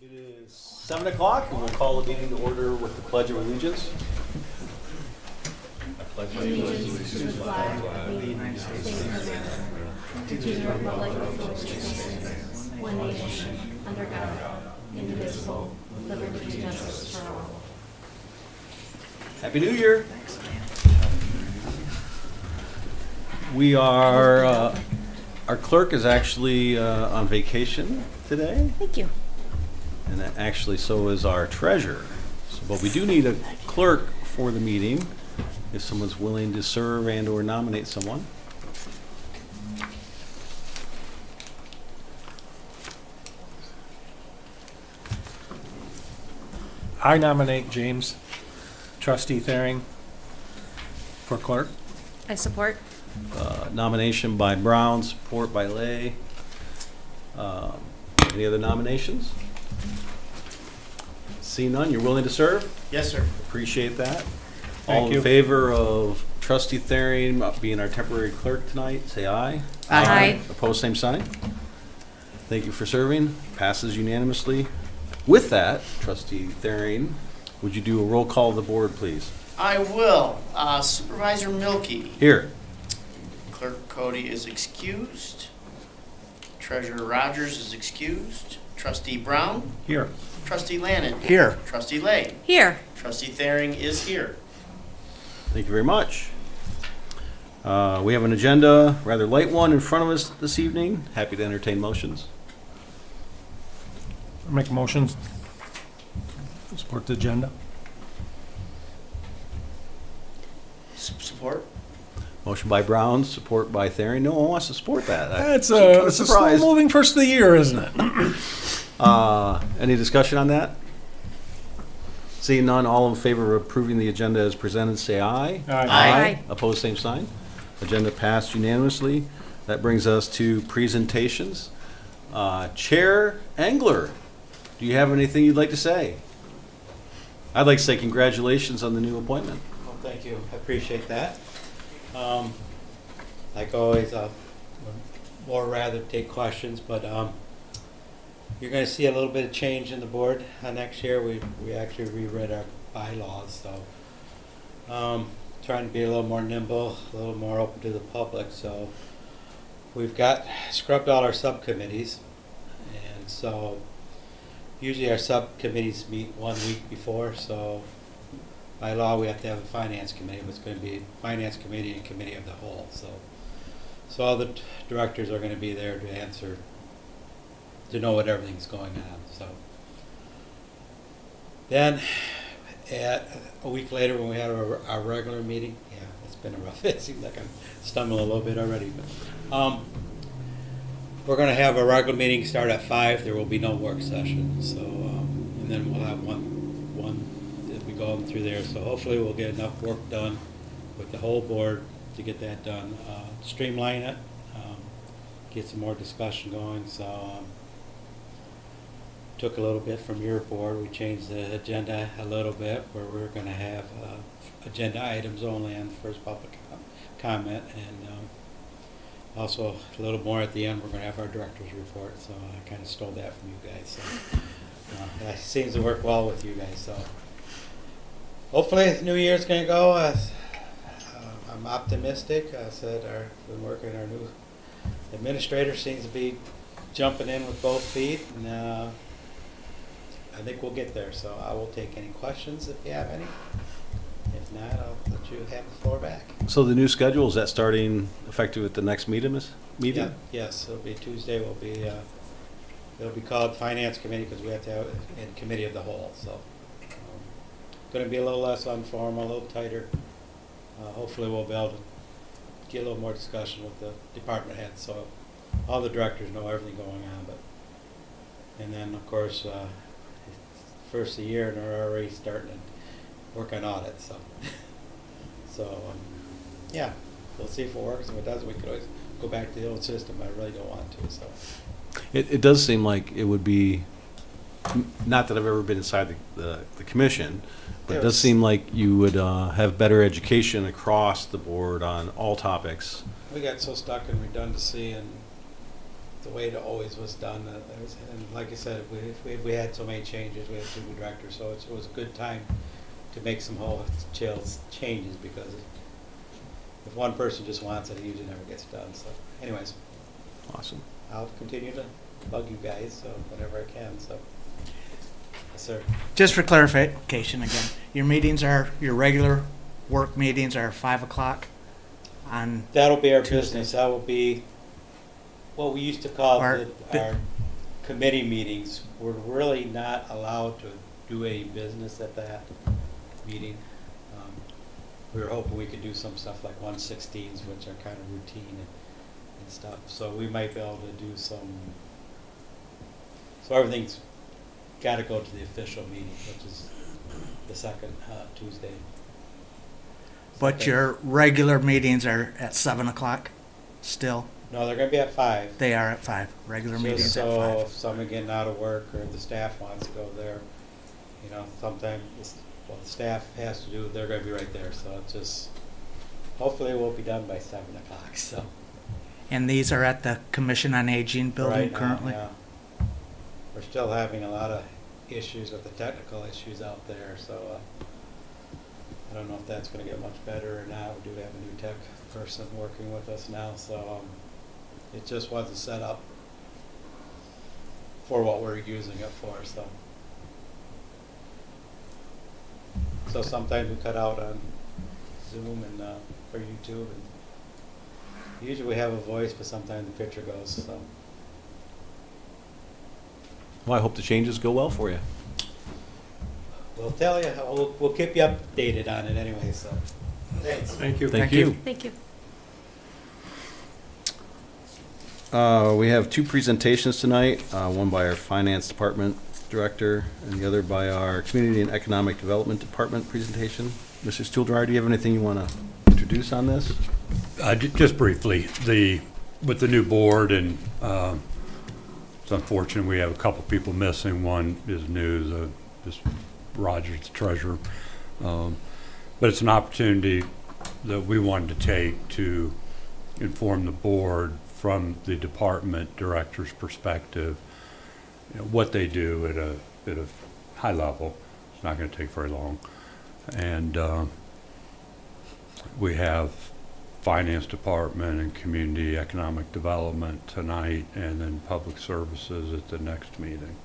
It is 7 o'clock, and we'll call the meeting to order with the Pledge of Allegiance. I pledge allegiance To the flag of the United States of America, to the republic for which it stands, one nation, under God, indivisible, with liberty and justice for all. Happy New Year. We are, our clerk is actually on vacation today, Thank you. and actually so is our treasurer. But we do need a clerk for the meeting, if someone's willing to serve and or nominate someone. I nominate James, trustee Thering, for clerk. I support. Nomination by Brown, support by Lay. Any other nominations? See none, you're willing to serve? Yes, sir. Appreciate that. Thank All in you. favor of trustee Thering being our temporary clerk tonight, say aye. Aye. Opposed, same sign. Thank you for serving. Passes unanimously. With that, trustee Thering, would you do a roll call of the board, please? I will. Supervisor Milky. Here. Clerk Cody is excused. Treasurer Rogers is excused. Trustee Brown. Here. Trustee Lannon. Here. Trustee Lay. Here. Trustee Thering is here. Thank you very much. We have an agenda, rather light one, in front of us this evening. Happy to entertain motions. Make motions. Support the agenda. Support. Motion by Brown, support by Thering. No one wants to support that. It's a slow surprise. moving first of the year, isn't it? Any discussion on that? Seeing none, all in favor of approving the agenda as presented, say aye. Aye. Opposed, same sign. Agenda passed unanimously. That brings us to presentations. Chair Engler, do you have anything you'd like to say? I'd like to say congratulations on the new appointment. Well, thank you. I appreciate that. Like always, would more rather take questions, but you're going to see a little bit of change in the board next year. We actually reread our bylaws, so trying to be a little more nimble, a little more open to the public. So we've got scrubbed all our subcommittees, and so usually our subcommittees meet 1 week before. So by law, we have to have a finance committee. It's going to be finance committee and committee of the whole. So all the directors are going to be there to answer, to know what everything's going on. So then, a week later, when we had our regular meeting, yeah, it's been a rough. It seems like I'm stumbling a little bit already, but we're going to have a regular meeting start at 5. There will be no work session. So and then we'll have one as we go through there. So hopefully we'll get enough work done with the whole board to get that done. Streamline it, get some more discussion going. So took a little bit from your board. We changed the agenda a little bit where we're going to have agenda items only on the first public comment, and also a little more at the end. We're going to have our director's report. So I kind of stole that from you guys. So that seems to work well with you guys. So hopefully the new year's going to go. I'm optimistic. I said been working. Our new administrator seems to be jumping in with both feet, and I think we'll get there. So I will take any questions if you have any. If not, I'll let you have the floor back. So the new schedule, is that starting effective at the next meeting? Yeah, yes, it'll be Tuesday. It'll be called Finance Committee because we have to have it in Committee of the Whole. So going to be a little less informal, a little tighter. Hopefully we'll be able to get a little more discussion with the department heads, so all the directors know everything going on. And then of course, first of the year, and they're already starting to work on audits. So yeah, we'll see if it works. If it doesn't, we could always go back to the old system. I really don't want to. So It does seem like it would be, not that I've ever been inside the commission, but it does seem like you would have better education across the board on all topics. we got so stuck in redundancy and the way it always was done. And like I said, we had so many changes, we had two new directors, so it was a good time to make some changes, because if one person just wants it, it usually never gets done. So anyways, Awesome. I'll continue to bug you guys whenever I can, so. Yes, sir. Just for clarification again, your regular work meetings are 5 o'clock on, That'll be our Tuesday. business. That will be what we used to call Our- our committee meetings. We're really not allowed to do any business at that meeting. We were hoping we could do some stuff like 116s, which are kind of routine and stuff. So we might be able to do some, so everything's got to go to the official meeting, which is the second Tuesday. but your regular meetings are at 7 o'clock still? No, they're going to be at 5. They are at 5, regular Just meetings at so 5. if someone getting out of work or the staff wants to go there, you know, sometimes what the staff has to do, they're going to be right there. So it's just, hopefully we'll be done by 7 o'clock. So And these are at the Commission on Aging building right now, currently? yeah. We're still having a lot of issues with the technical issues out there. So I don't know if that's going to get much better or not. We do have a new tech person working with us now. So it just wasn't set up for what we're using it for. So sometimes we cut out on Zoom and for YouTube, and usually we have a voice, but sometimes the picture goes. So Well, I hope the changes go well for you. we'll tell you. We'll keep you updated on it anyway. So thanks. Thank you. Thank you. Thank you. We have two presentations tonight, one by our Finance Department Director and the other by our Community and Economic Development Department presentation. Mr. Stuhldreher, do you have anything you want to introduce on this? Just briefly, with the new board, and it's unfortunate we have a couple people missing. One is new, just Roger's the treasurer. But it's an opportunity that we wanted to take to inform the board from the department director's perspective, you know, what they do at a high level. It's not going to take very long. And we have Finance Department and Community Economic Development tonight, and then Public Services at the next meeting.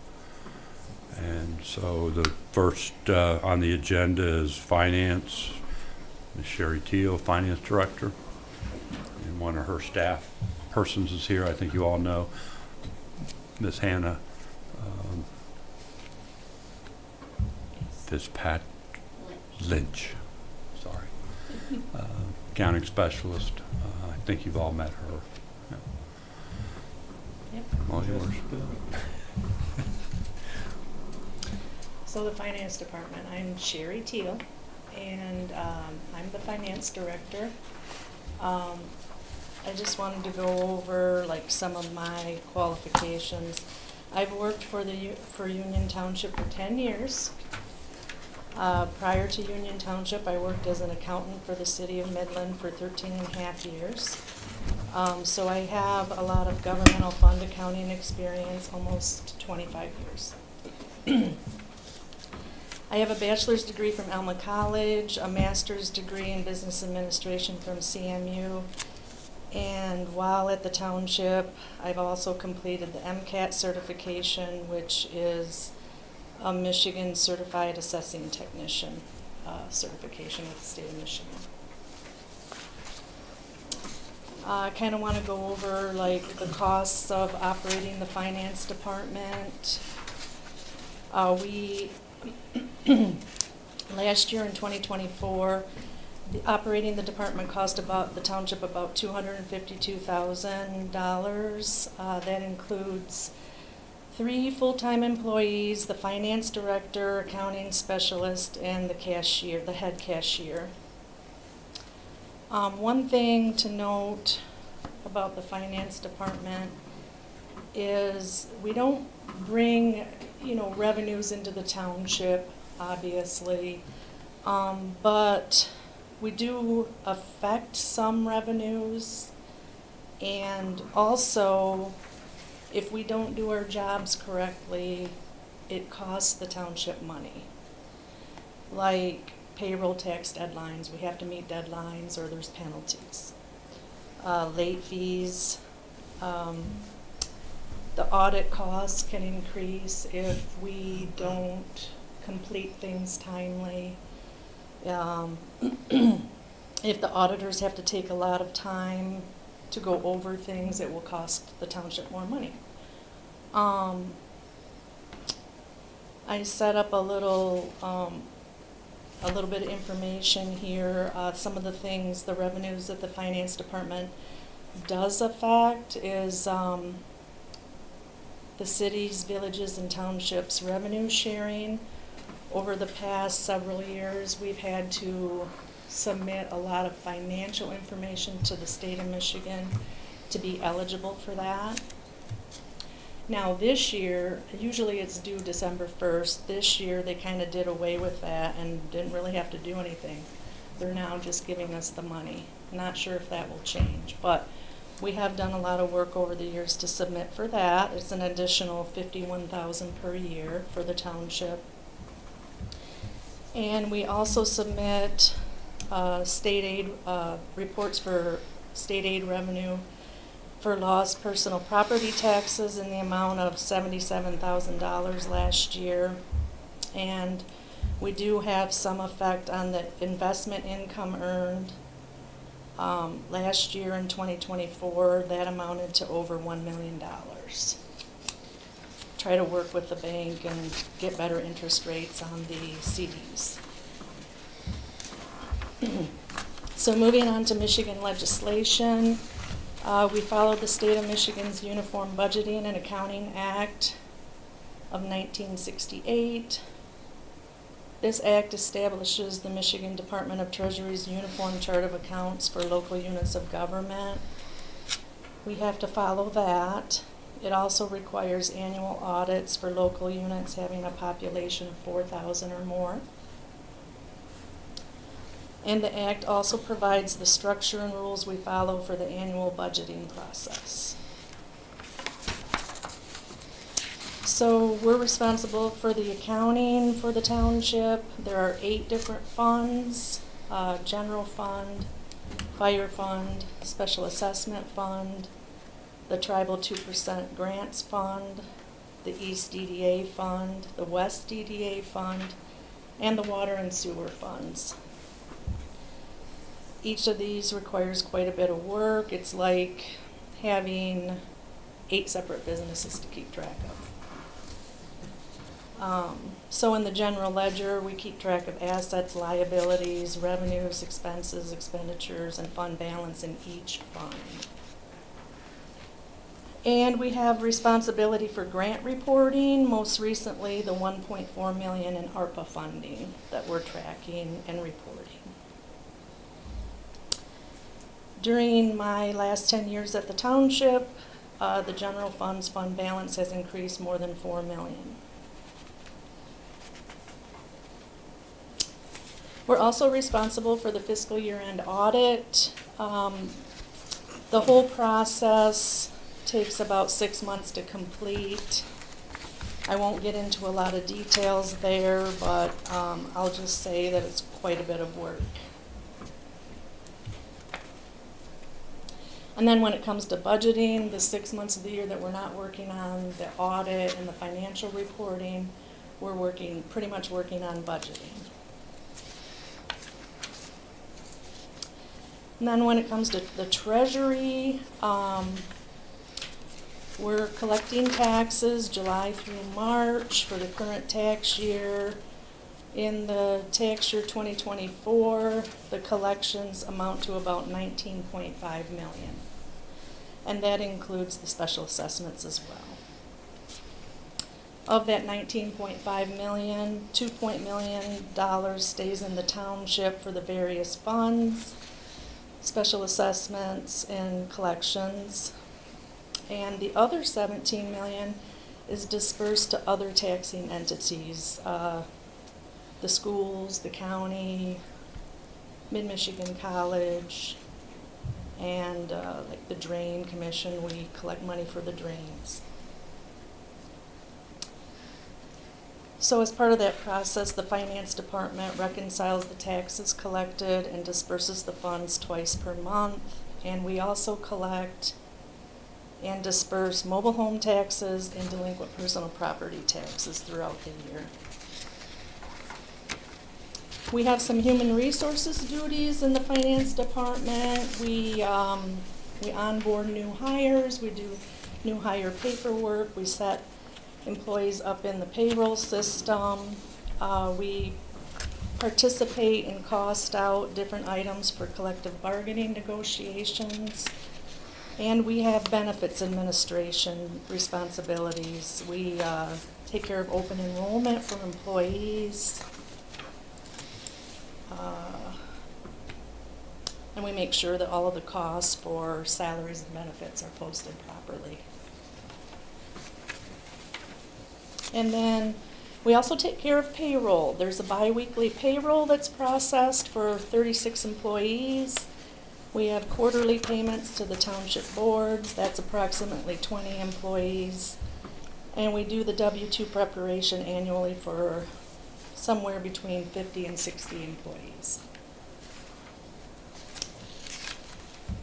And so the first on the agenda is Finance, Ms. Sherry Teal, Finance Director, and one of her staff persons is here. I think you all know Ms. Hannah Lynch, sorry, accounting specialist. I think you've all met her. Yeah. Yep. All yours. So the Finance Department, I'm Sherry Teal, and I'm the Finance Director. I just wanted to go over like some of my qualifications. I've worked for Union Township for 10 years. Prior to Union Township, I worked as an accountant for the city of Midland for 13 and a half years. So I have a lot of governmental fund accounting experience, almost 25 years. I have a bachelor's degree from Alma College, a master's degree in business administration from CMU, and while at the township, I've also completed the MCAT certification, which is a Michigan Certified Assessing Technician certification with the state of Michigan. I kind of want to go over like the costs of operating the finance department. We last year in 2024, operating the department cost the township about $252,000. That includes 3 full-time employees, the finance director, accounting specialist, and the cashier, the head cashier. One thing to note about the finance department is we don't bring, revenues into the township, obviously, but we do affect some revenues, and also if we don't do our jobs correctly, it costs the township money. Like payroll tax deadlines, we have to meet deadlines or there's penalties. Late fees, the audit costs can increase if we don't complete things timely. If the auditors have to take a lot of time to go over things, it will cost the township more money. I set up a little bit of information here. Some of the things, the revenues that the finance department does affect is the cities, villages, and townships revenue sharing. Over the past several years, we've had to submit a lot of financial information to the state of Michigan to be eligible for that. Now this year, usually it's due December 1st. This year they kind of did away with that and didn't really have to do anything. They're now just giving us the money. Not sure if that will change, but we have done a lot of work over the years to submit for that. It's an additional $51,000 per year for the township. And we also submit state aid reports for state aid revenue for lost personal property taxes in the amount of $77,000 last year. And we do have some effect on the investment income earned. Last year in 2024, that amounted to over $1 million. Try to work with the bank and get better interest rates on the CDs. So moving on to Michigan legislation, we followed the state of Michigan's Uniform Budgeting and Accounting Act of 1968. This act establishes the Michigan Department of Treasury's Uniform Chart of Accounts for local units of government. We have to follow that. It also requires annual audits for local units having a population of 4,000 or more. And the act also provides the structure and rules we follow for the annual budgeting process. So we're responsible for the accounting for the township. There are 8 different funds: general fund, fire fund, special assessment fund, the tribal 2% grants fund, the East DDA fund, the West DDA fund, and the water and sewer funds. Each of these requires quite a bit of work. It's like having 8 separate businesses to keep track of. So in the general ledger, we keep track of assets, liabilities, revenues, expenses, expenditures, and fund balance in each fund. And we have responsibility for grant reporting, most recently the $1.4 million in ARPA funding that we're tracking and reporting. During my last 10 years at the township, the general fund's fund balance has increased more than $4 million. We're also responsible for the fiscal year-end audit. The whole process takes about 6 months to complete. I won't get into a lot of details there, but I'll just say that it's quite a bit of work. And then when it comes to budgeting, the 6 months of the year that we're not working on the audit and the financial reporting, we're pretty much working on budgeting. And then when it comes to the treasury, we're collecting taxes July through March for the current tax year. In the tax year 2024, the collections amount to about $19.5 million. And that includes the special assessments as well. Of that $19.5 million, $2 million stays in the township for the various funds, special assessments, and collections. And the other $17 million is dispersed to other taxing entities, the schools, the county, Mid-Michigan College, and like the Drain Commission. We collect money for the drains. So as part of that process, the finance department reconciles the taxes collected and disperses the funds twice per month. And we also collect and disperse mobile home taxes and delinquent personal property taxes throughout the year. We have some human resources duties in the finance department. We onboard new hires, we do new hire paperwork, we set employees up in the payroll system. We participate and cost out different items for collective bargaining negotiations. And we have benefits administration responsibilities. We take care of open enrollment for employees. And we make sure that all of the costs for salaries and benefits are posted properly. And then we also take care of payroll. There's a biweekly payroll that's processed for 36 employees. We have quarterly payments to the township boards. That's approximately 20 employees. And we do the W-2 preparation annually for somewhere between 50 and 60 employees.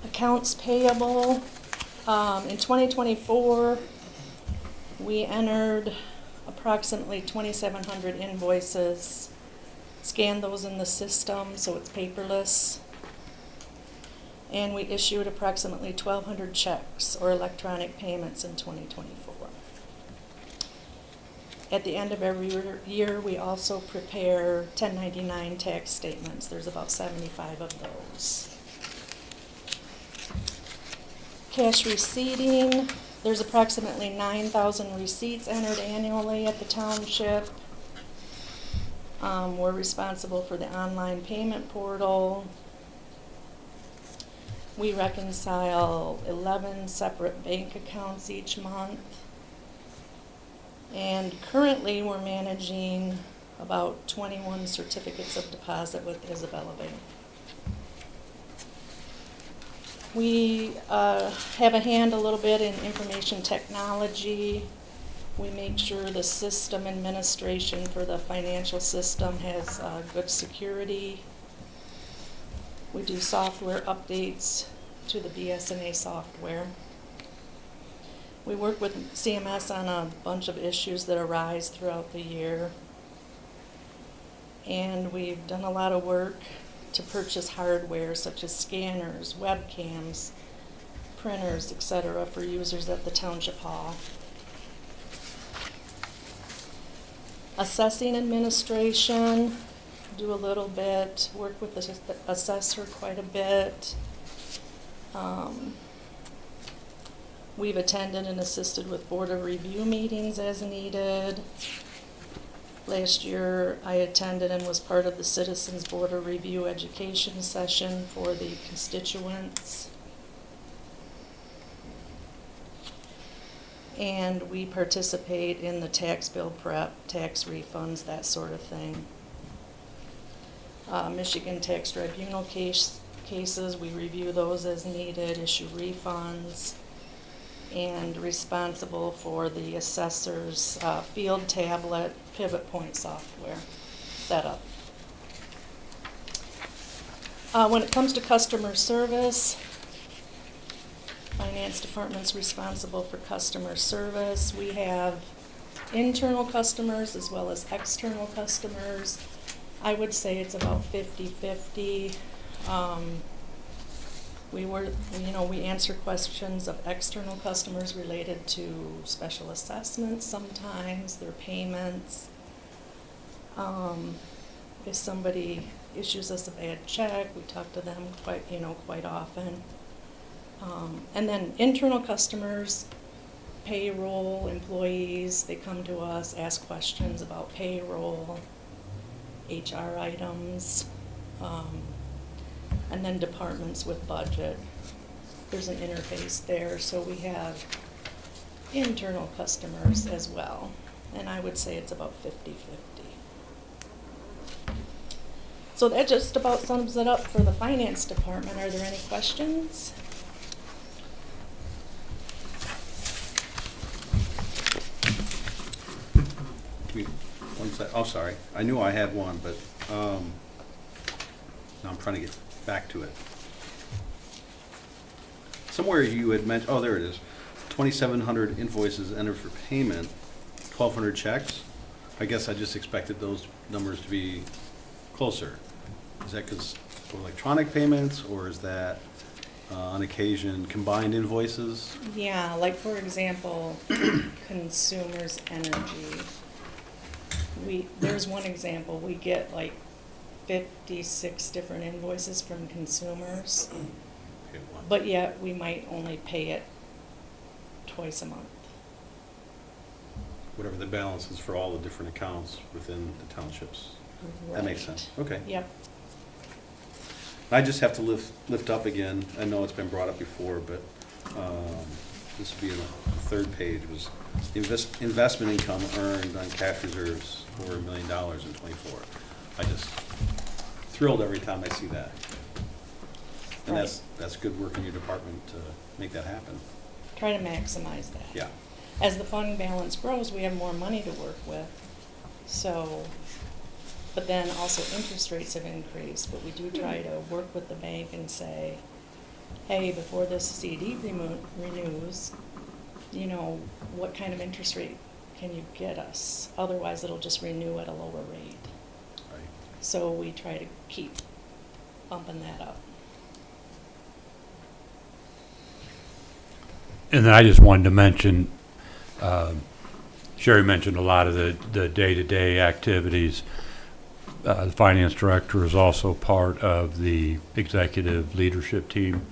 Accounts payable. In 2024, we entered approximately 2,700 invoices, scanned those in the system so it's paperless, and we issued approximately 1,200 checks or electronic payments in 2024. At the end of every year, we also prepare 1099 tax statements. There's about 75 of those. Cash receipting, there's approximately 9,000 receipts entered annually at the township. We're responsible for the online payment portal. We reconcile 11 separate bank accounts each month. And currently, we're managing about 21 certificates of deposit with Isabella Bank. We have a hand a little bit in information technology. We make sure the system administration for the financial system has good security. We do software updates to the BSNA software. We work with CMS on a bunch of issues that arise throughout the year. And we've done a lot of work to purchase hardware such as scanners, webcams, printers, etc. for users at the township hall. Assessing administration, do a little bit, work with the assessor quite a bit. We've attended and assisted with board of review meetings as needed. Last year, I attended and was part of the Citizens Board of Review education session for the constituents. And we participate in the tax bill prep, tax refunds, that sort of thing. Michigan Tax Tribunal cases, we review those as needed, issue refunds, and responsible for the assessor's field tablet pivot point software setup. When it comes to customer service, Finance Department's responsible for customer service. We have internal customers as well as external customers. I would say it's about 50-50. We answer questions of external customers related to special assessments sometimes, their payments. If somebody issues us a bad check, we talk to them quite often. And then internal customers, payroll, employees, they come to us, ask questions about payroll, HR items, and then departments with budget. There's an interface there, so we have internal customers as well. And I would say it's about 50-50. So that just about sums it up for the finance department. Are there any questions? One Oh, sorry. I knew I had one, but now I'm trying to get back to it. Somewhere you had mentioned, oh, there it is. 2,700 invoices entered for payment, 1,200 checks. I guess I just expected those numbers to be closer. Is that because of electronic payments, or is that on occasion combined invoices? Yeah, like for example, consumers energy. There's one example, we get like 56 different invoices from consumers, Okay, one. but yet we might only pay it twice a month. Whatever the balance is for all the different accounts within the townships. That makes Right. sense. Okay. Yep. I just have to lift up again. I know it's been brought up before, but this would be in the third page, was the investment income earned on cash reserves over $1 million in '24. I just thrilled every time I see that. And that's good work in your department to make that happen. Try to maximize that. Yeah. As the fund balance grows, we have more money to work with. So, but then also interest rates have increased, but we do try to work with the bank and say, hey, before this CD renews, you know, what kind of interest rate can you get us? Otherwise, it'll just renew at a lower rate. Right. So we try to keep bumping that up. And then I just wanted to mention, Sherry mentioned a lot of the day-to-day activities. The finance director is also part of the executive leadership team,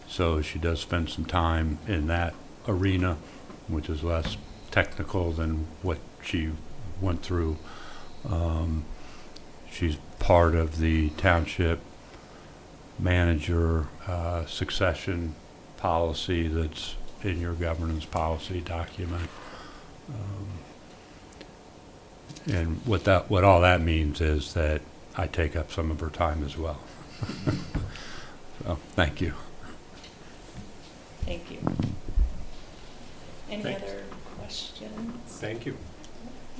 so she does spend some time in that arena, which is less technical than what she went through. She's part of the township manager succession policy that's in your governance policy document. And what all that means is that I take up some of her time as well. So, thank you. Thank you. Any Thanks. other questions? Thank you.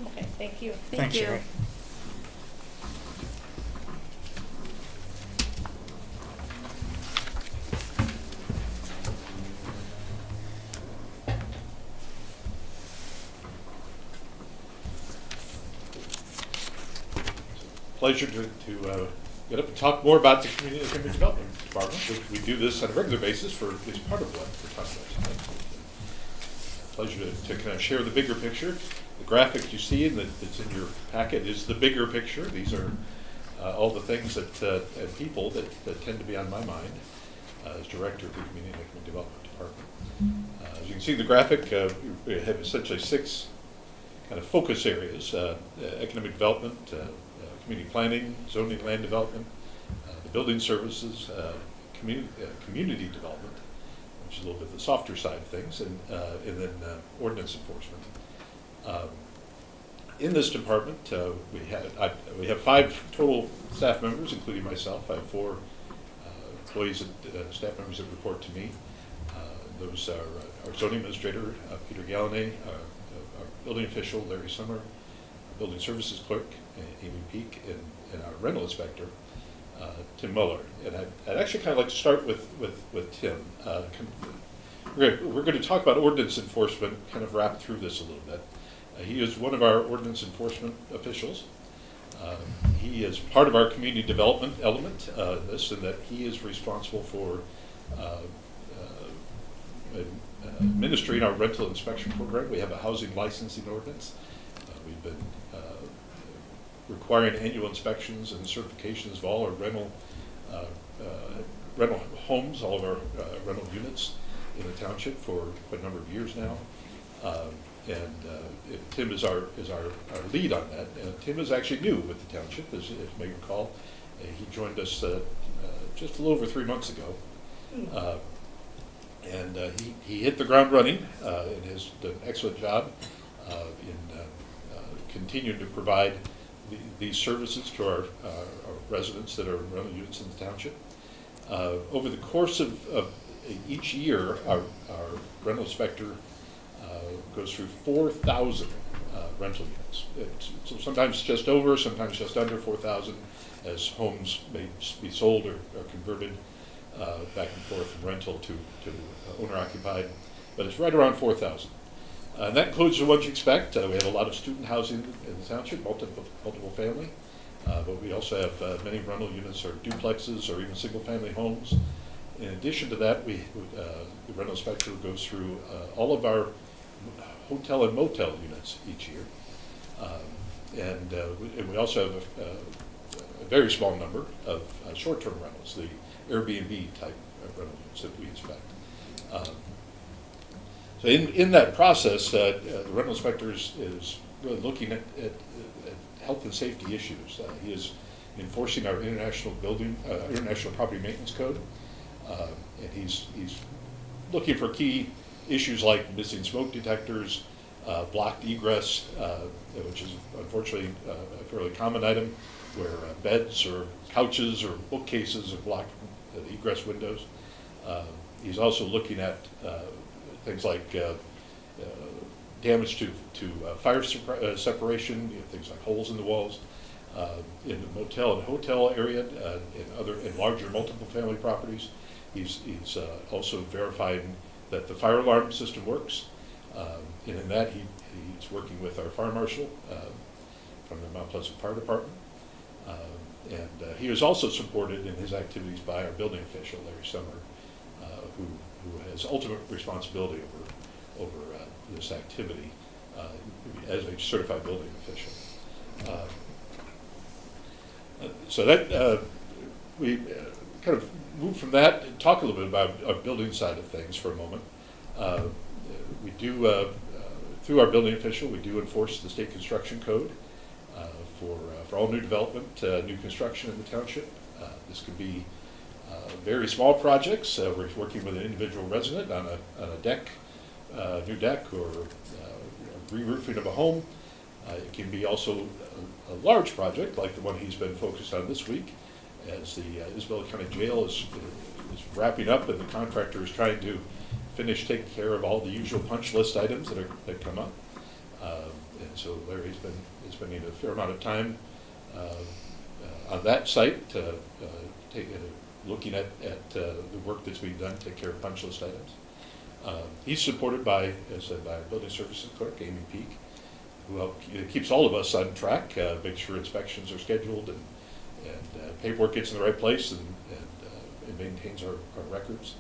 Okay, thank you. Thanks, Sherry. Pleasure to get up and talk more about the Community Economic Development Department, which we do this on a regular basis for at least part of what we're talking about tonight. Pleasure to kind of share the bigger picture. The graphic you see that's in your packet is the bigger picture. These are all the things that and people that tend to be on my mind as director of the Community Economic Development Department. As you can see in the graphic, we have essentially 6 kind of focus areas: economic development, community planning, zoning, land development, the building services, community development, which is a little bit the softer side of things, and then ordinance enforcement. In this department, we have 5 total staff members, including myself. I have 4 employees and staff members that report to me. Those are our zoning administrator, Peter Galladay, our building official, Larry Summer, our building services clerk, Amy Peak, and our rental inspector, Tim Muller. And I'd actually kind of like to start with Tim. We're going to talk about ordinance enforcement, kind of wrap through this a little bit. He is one of our ordinance enforcement officials. He is part of our community development element in this, in that he is responsible for administering our rental inspection program. We have a housing licensing ordinance. We've been requiring annual inspections and certifications of all our rental homes, all of our rental units in the township for quite a number of years now. Tim is our lead on that. And Tim is actually new with the township, as you may recall. He joined us just a little over 3 months ago. He hit the ground running and has done an excellent job in continuing to provide these services to our residents that are in rental units in the township. Over the course of each year, our rental inspector goes through 4,000 rental units. So sometimes just over, sometimes just under 4,000, as homes may be sold or converted back and forth from rental to owner occupied, but it's right around 4,000. And that includes the ones you expect. We have a lot of student housing in the township, multiple family, but we also have many rental units or duplexes or even single family homes. In addition to that, the rental inspector goes through all of our hotel and motel units each year. And we also have a very small number of short-term rentals, the Airbnb type of rental units that we inspect. So in that process, the rental inspector is really looking at health and safety issues. He is enforcing our international property maintenance code, and he's looking for key issues like missing smoke detectors, blocked egress, which is unfortunately a fairly common item, where beds or couches or bookcases are blocking the egress windows. He's also looking at things like damage to fire separation, things like holes in the walls. In the motel and hotel area, in larger multiple family properties, he's also verifying that the fire alarm system works. And in that, he's working with our fire marshal from the Mount Pleasant Fire Department. And he is also supported in his activities by our building official, Larry Summer, who has ultimate responsibility over this activity as a certified building official. So that we kind of move from that and talk a little bit about our building side of things for a moment. We do, through our building official, we do enforce the state construction code for all new development, new construction in the township. This could be very small projects. We're working with an individual resident on a deck, new deck, or re-roofing of a home. It can be also a large project like the one he's been focused on this week, as the Isabella County Jail is wrapping up and the contractor is trying to finish taking care of all the usual punch list items that come up. And so Larry's been spending a fair amount of time on that site, looking at the work that's being done to take care of punch list items. He's supported by, as I said, by our building services clerk, Amy Peak, who keeps all of us on track, makes sure inspections are scheduled and paperwork gets in the right place and maintains our records.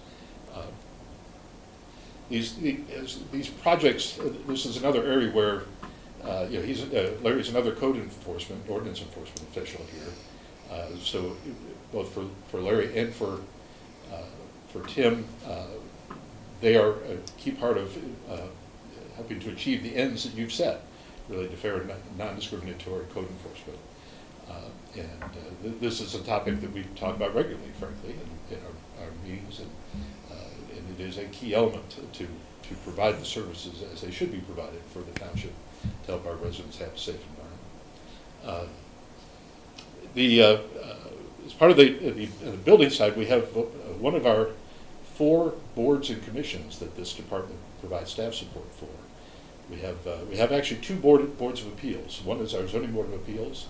These projects, this is another area where Larry's another code enforcement, ordinance enforcement official here. So both for Larry and for Tim, they are a key part of helping to achieve the ends that you've set, really to fair and non-discriminatory code enforcement. This is a topic that we talk about regularly, frankly, in our meetings, and it is a key element to provide the services as they should be provided for the township to help our residents have a safe environment. As part of the building side, we have one of our 4 boards and commissions that this department provides staff support for. We have actually 2 boards of appeals. One is our zoning board of appeals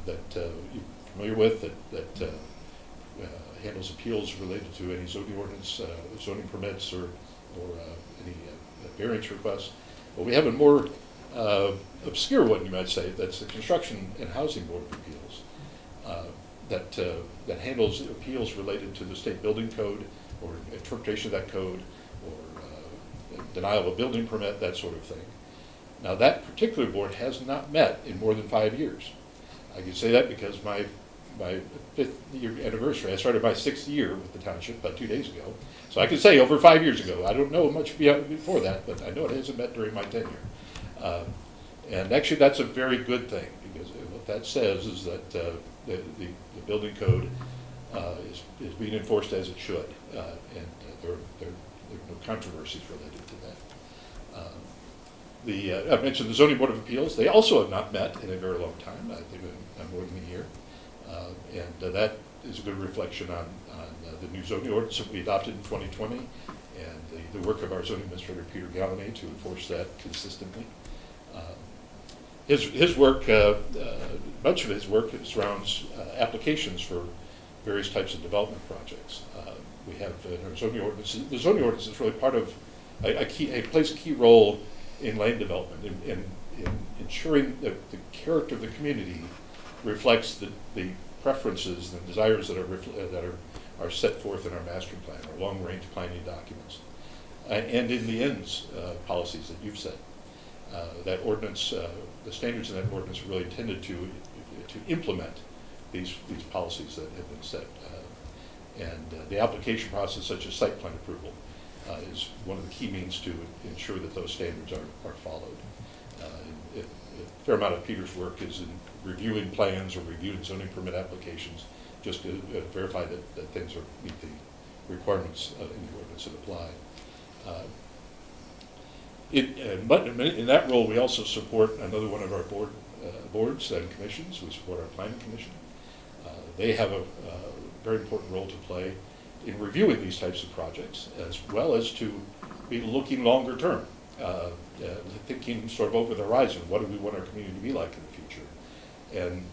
that you're familiar with, that handles appeals related to any zoning ordinance, zoning permits, or any variance requests. But we have a more obscure one, you might say, that's the construction and housing board of appeals that handles appeals related to the state building code or interpretation of that code or denial of a building permit, that sort of thing. Now that particular board has not met in more than 5 years. I can say that because my 5th year anniversary, I started my 6th year with the township about 2 days ago. So I can say over 5 years ago. I don't know much before that, but I know it hasn't met during my tenure. And actually that's a very good thing, because what that says is that the building code is being enforced as it should, and there are no controversies related to that. I mentioned the Zoning Board of Appeals. They also have not met in a very long time. I think more than a year. And that is a good reflection on the new zoning ordinance that we adopted in 2020 and the work of our zoning administrator, Peter Galladay, to enforce that consistently. his work, much of his work surrounds applications for various types of development projects. We have our zoning ordinance. The zoning ordinance is really part of it plays a key role in land development in ensuring that the character of the community reflects the preferences and desires that are set forth in our master plan, our long-range planning documents, and in the ends policies that you've set. That ordinance, the standards in that ordinance are really intended to implement these policies that have been set. The application process, such as site plan approval, is one of the key means to ensure that those standards are followed. A fair amount of Peter's work is in reviewing plans or reviewing zoning permit applications, just to verify that things meet the requirements in the ordinance that apply. But in that role, we also support another one of our boards and commissions. We support our planning commission. They have a very important role to play in reviewing these types of projects, as well as to be looking longer term, thinking sort of over the horizon. What do we want our community to be like in the future? And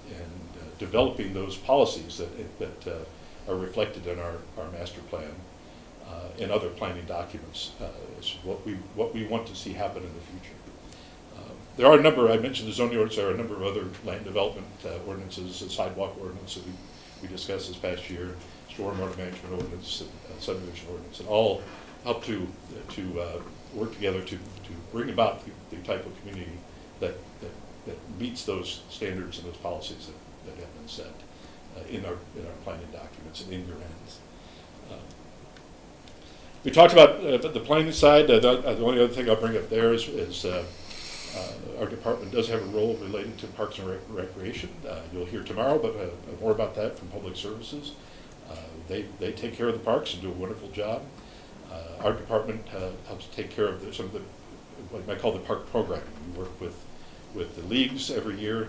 developing those policies that are reflected in our master plan and other planning documents is what we want to see happen in the future. There are a number, I mentioned the zoning ordinance, there are a number of other land development ordinances, the sidewalk ordinance that we discussed this past year, stormwater management ordinance, subdivision ordinance, and all help to work together to bring about the type of community that meets those standards and those policies that have been set in our planning documents and in your ends. We talked about the planning side. The only other thing I'll bring up there is our department does have a role related to parks and recreation. You'll hear tomorrow more about that from Public Services. They take care of the parks and do a wonderful job. Our department helps take care of some of the, what I call the park programming. We work with the leagues every year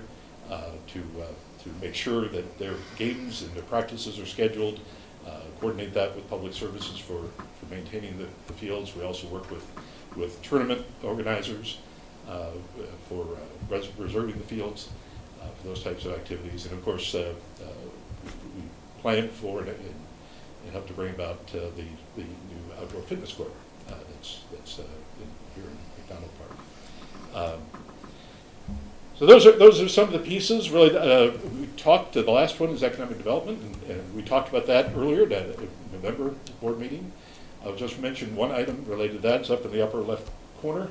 to make sure that their games and their practices are scheduled, coordinate that with Public Services for maintaining the fields. We also work with tournament organizers for reserving the fields for those types of activities. And of course, we plan for and help to bring about the new outdoor fitness court that's here in McDonald Park. So those are some of the pieces. Really, we talked. The last one is economic development, and we talked about that earlier. That November board meeting. I'll just mention one item related to that. It's up in the upper left corner,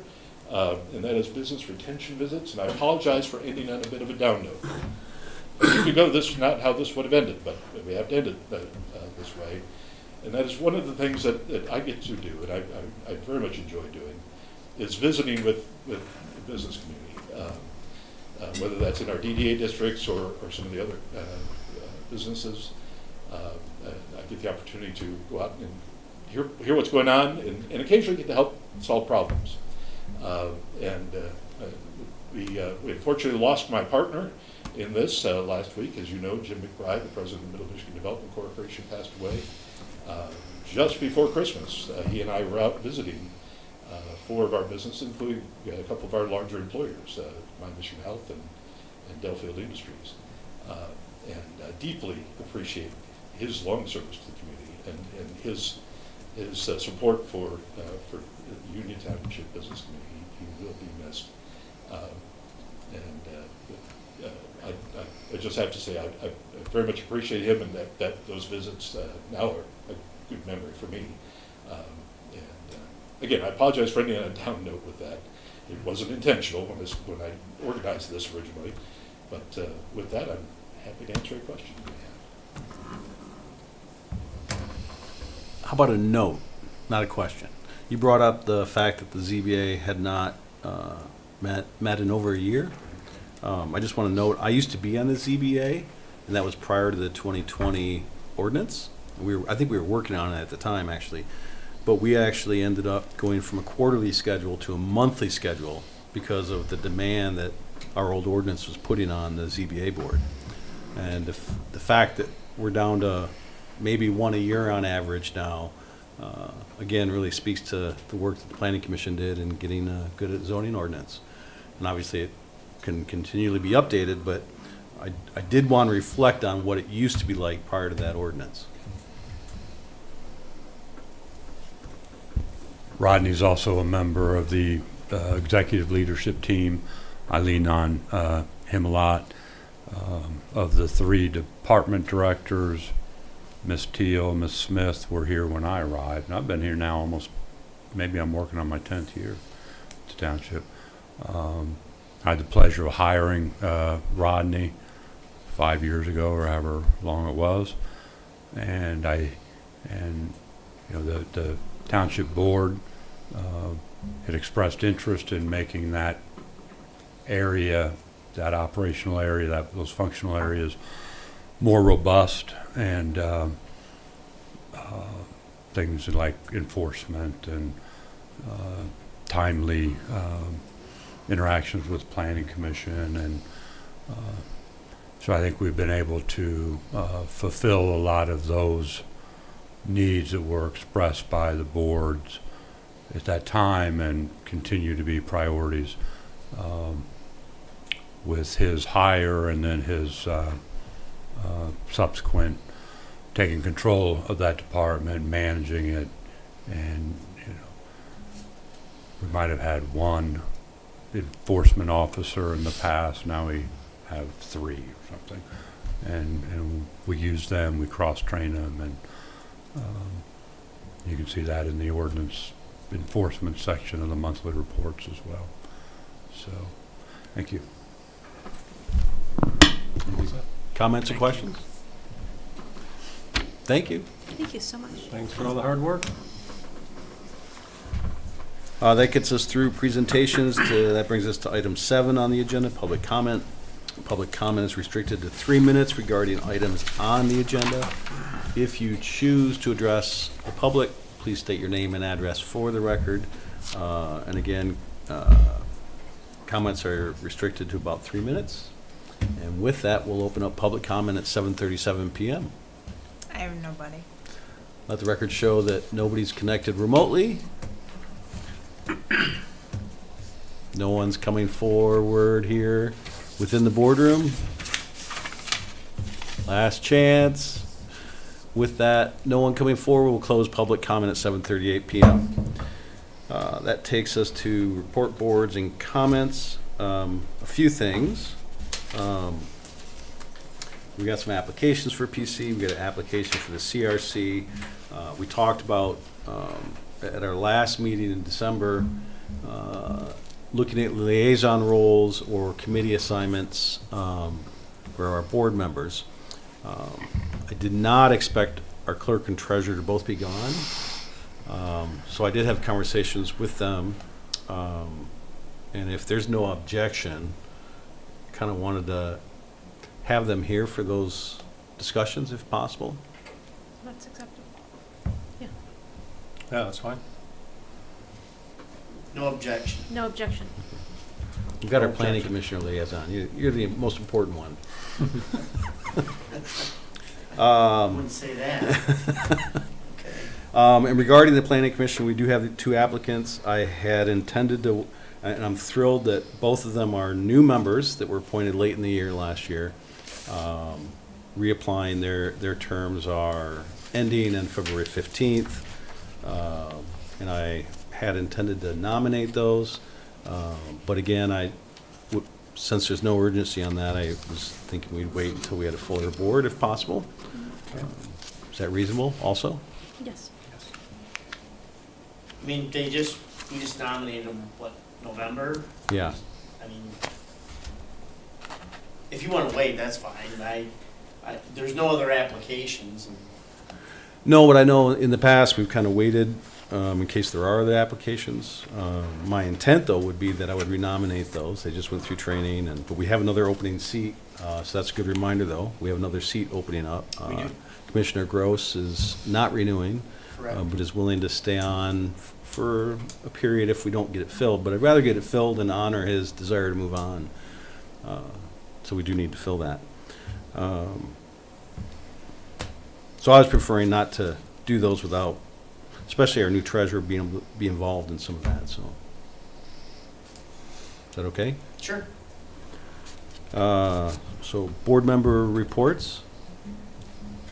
and that is business retention visits. And I apologize for ending on a bit of a down note. You could go, this is not how this would have ended, but we have to end it this way. And that is one of the things that I get to do, and I very much enjoy doing, is visiting with the business community. Whether that's in our DDA districts or some of the other businesses. I get the opportunity to go out and hear what's going on and occasionally get to help solve problems. We unfortunately lost my partner in this last week. As you know, Jim McBride, the president of the Middle Michigan Development Corporation, passed away just before Christmas. He and I were out visiting 4 of our businesses, including a couple of our larger employers, My Michigan Health and Delfield Industries, and deeply appreciate his long service to the community and his support for the Union Township business community. He will be missed. I just have to say I very much appreciate him, and that those visits now are a good memory for me. Again, I apologize for ending on a down note with that. It wasn't intentional when I organized this originally, but with that, I'm happy to answer any questions you may have. How about a note, not a question? You brought up the fact that the ZBA had not met in over a year. I just want to note, I used to be on the ZBA, and that was prior to the 2020 ordinance. I think we were working on it at the time, actually. But we actually ended up going from a quarterly schedule to a monthly schedule because of the demand that our old ordinance was putting on the ZBA board. And the fact that we're down to maybe one a year on average now, again, really speaks to the work that the Planning Commission did in getting a good zoning ordinance. And obviously, can continually be updated, but I did want to reflect on what it used to be like prior to that ordinance. Rodney's also a member of the executive leadership team. I lean on him a lot. Of the 3 department directors, Miss Teal, Miss Smith were here when I arrived, and I've been here now almost, maybe I'm working on my 10th year at the township. I had the pleasure of hiring Rodney 5 years ago, or however long it was, and the township board had expressed interest in making that area, that operational area, those functional areas, more robust, and things like enforcement and timely interactions with planning commission, and so I think we've been able to fulfill a lot of those needs that were expressed by the boards at that time and continue to be priorities with his hire and then his subsequent taking control of that department, managing it, and we might have had 1 enforcement officer in the past. Now we have 3 or something, and we use them, we cross-train them, and you can see that in the ordinance enforcement section of the monthly reports as well. So, thank you. Comments or questions? Thank you. Thank you so much. Thanks for all the hard work. That gets us through presentations. That brings us to item 7 on the agenda, public comment. Public comment is restricted to 3 minutes regarding items on the agenda. If you choose to address the public, please state your name and address for the record. And again, comments are restricted to about 3 minutes. And with that, we'll open up public comment at 7:37 p.m. I have nobody. Let the record show that nobody's connected remotely. No one's coming forward here within the boardroom. Last chance. With that, no one coming forward, we'll close public comment at 7:38 p.m. That takes us to report boards and comments. A few things. We got some applications for PC. We got an application for the CRC. We talked about at our last meeting in December, looking at liaison roles or committee assignments for our board members. I did not expect our clerk and treasurer to both be gone. So I did have conversations with them. And if there's no objection, kind of wanted to have them here for those discussions if possible. That's acceptable. Yeah, that's fine. No objection. No objection. We've got our planning commissioner liaison. You're the most important one. I wouldn't say that. Okay. And regarding the planning commission, we do have the 2 applicants. I had intended to, and I'm thrilled that both of them are new members that were appointed late in the year last year. Reapplying, their terms are ending on February 15th. And I had intended to nominate those. But again, since there's no urgency on that, I was thinking we'd wait until we had a fuller board if possible. Is that reasonable also? Yes. I mean, we just nominated them, what, November? Yeah. I mean, if you want to wait, that's fine. There's no other applications. And No, but I know in the past, we've kind of waited in case there are other applications. My intent, though, would be that I would renominate those. They just went through training, but we have another opening seat, so that's a good reminder, though. We have another seat opening up. We do. Commissioner Gross is not renewing, correct. but is willing to stay on for a period if we don't get it filled. But I'd rather get it filled and honor his desire to move on. So we do need to fill that. So I was preferring not to do those without, especially our new treasurer being able to be involved in some of that, so. Is that okay? Sure. So board member reports.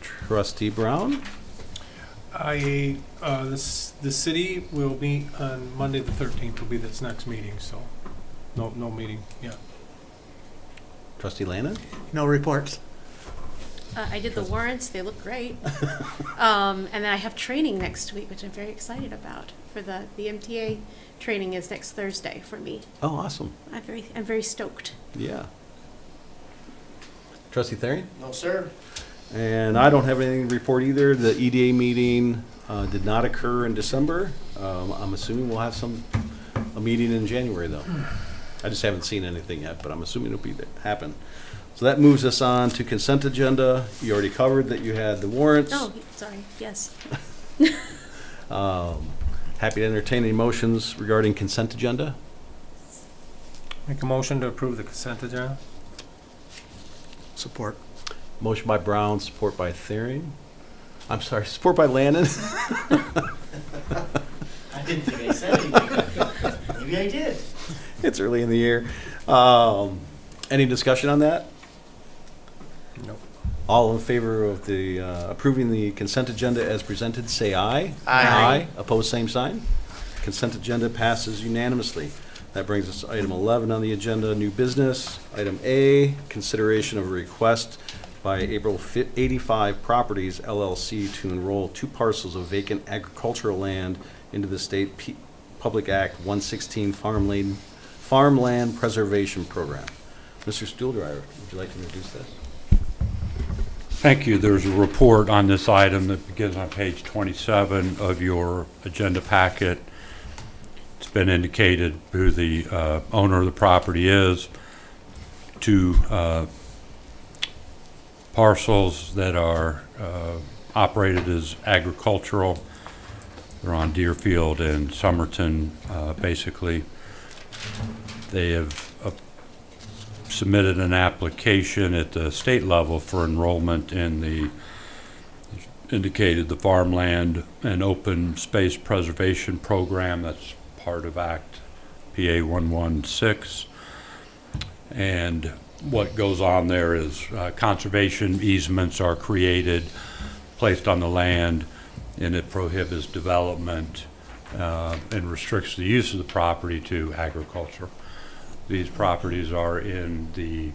Trustee Brown? The city will meet on Monday the 13th will be this next meeting, so no meeting yet. Trustee Lana? No reports. I did the warrants, they look great. And then I have training next week, which I'm very excited about. For the MTA training is next Thursday for me. Oh, awesome. I'm very stoked. Yeah. Trustee Therian? No, sir. And I don't have anything to report either. The EDA meeting did not occur in December. I'm assuming we'll have a meeting in January, though. I just haven't seen anything yet, but I'm assuming it'll happen. So that moves us on to consent agenda. You already covered that you had the warrants. Oh, sorry, yes. Happy to entertain any motions regarding consent agenda. Make a motion to approve the consent agenda. Support. Motion by Brown, support by Therian. I'm sorry, support by Lannon. I didn't think I said anything. Maybe I did. It's early in the year. Any discussion on that? Nope. All in favor of the approving the consent agenda as presented, say aye. Aye. Opposed, same sign. Consent agenda passes unanimously. That brings us to item 11 on the agenda, new business. Item A, consideration of a request by April 85 Properties LLC to enroll 2 parcels of vacant agricultural land into the State Public Act 116 Farmland Preservation Program. Mr. Stuhldreher, would you like to introduce this? Thank you. There's a report on this item that begins on page 27 of your agenda packet. It's been indicated who the owner of the property is. 2 parcels that are operated as agricultural. They're on Deerfield and Somerton, basically. They have submitted an application at the state level for enrollment in the indicated the Farmland and Open Space Preservation Program. That's part of Act PA 116. And what goes on there is conservation easements are created, placed on the land, and it prohibits development and restricts the use of the property to agriculture. These properties are in the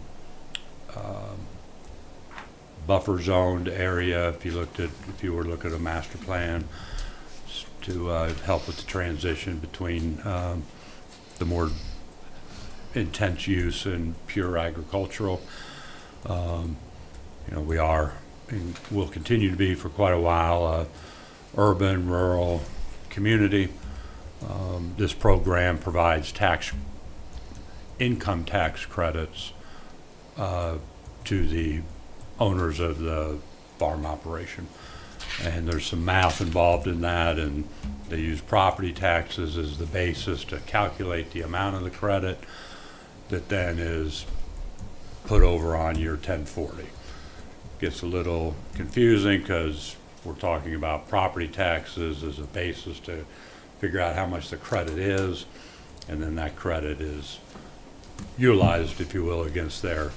buffer zoned area. If you were to look at a master plan to help with the transition between the more intense use and pure agricultural. We are and will continue to be for quite a while urban, rural community. This program provides income tax credits to the owners of the farm operation. And there's some math involved in that, and they use property taxes as the basis to calculate the amount of the credit that then is put over on your 1040. Gets a little confusing because we're talking about property taxes as a basis to figure out how much the credit is, and then that credit is utilized, if you will, against their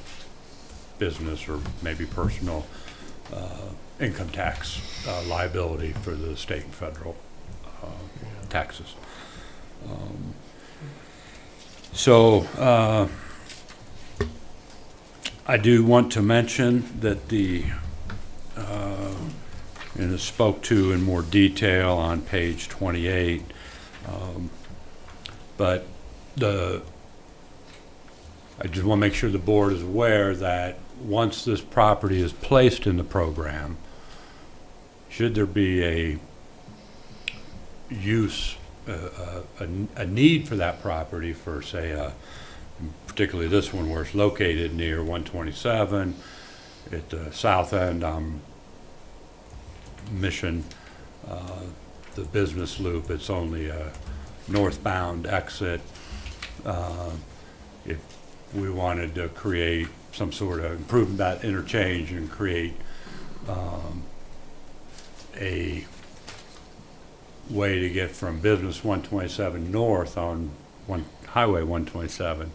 business or maybe personal income tax liability for the state and federal taxes. I do want to mention that and it's spoke to in more detail on page 28, but I just want to make sure the board is aware that once this property is placed in the program, should there be a use, a need for that property for, say, particularly this one where it's located near 127 at the south end on Mission, the business loop, it's only a northbound exit. If we wanted to create some sort of improve that interchange and create a way to get from business 127 north on Highway 127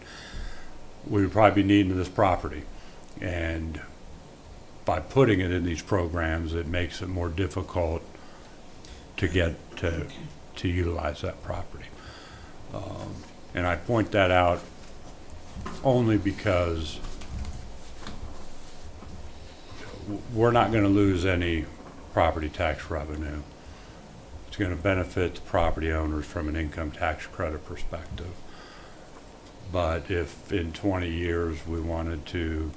we would probably be needing this property. And by putting it in these programs, it makes it more difficult to get to utilize that property. And I point that out only because we're not going to lose any property tax revenue. It's going to benefit the property owners from an income tax credit perspective. But if in 20 years we wanted to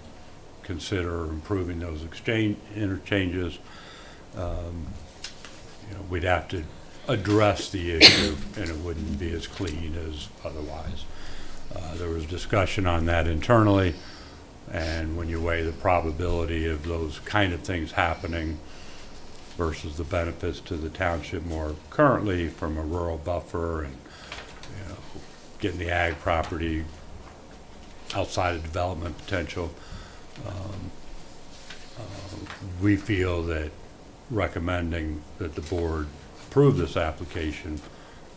consider improving those interchanges, we'd have to address the issue, and it wouldn't be as clean as otherwise. There was discussion on that internally, and when you weigh the probability of those kind of things happening versus the benefits to the township more currently from a rural buffer and getting the ag property outside of development potential, we feel that recommending that the board approve this application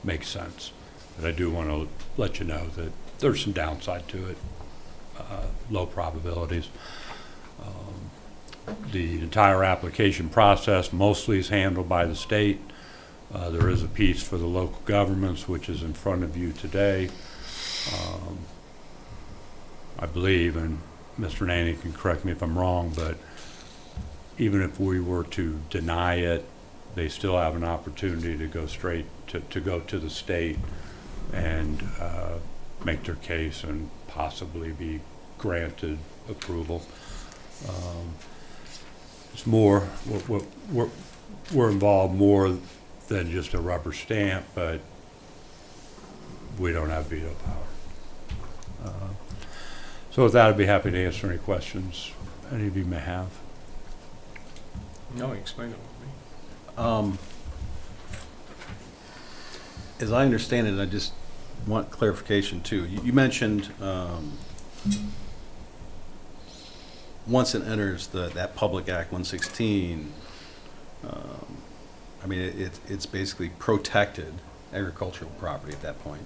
makes sense. But I do want to let you know that there's some downside to it, low probabilities. The entire application process mostly is handled by the state. There is a piece for the local governments, which is in front of you today. I believe, and Mr. Nanny can correct me if I'm wrong, but even if we were to deny it, they still have an opportunity to go straight to go to the state and make their case and possibly be granted approval. It's more, we're involved more than just a rubber stamp, but we don't have veto power. So with that, I'd be happy to answer any questions any of you may have. No, explain it with me. As I understand it, I just want clarification too. You mentioned once it enters that Public Act 116, I mean, it's basically protected agricultural property at that point.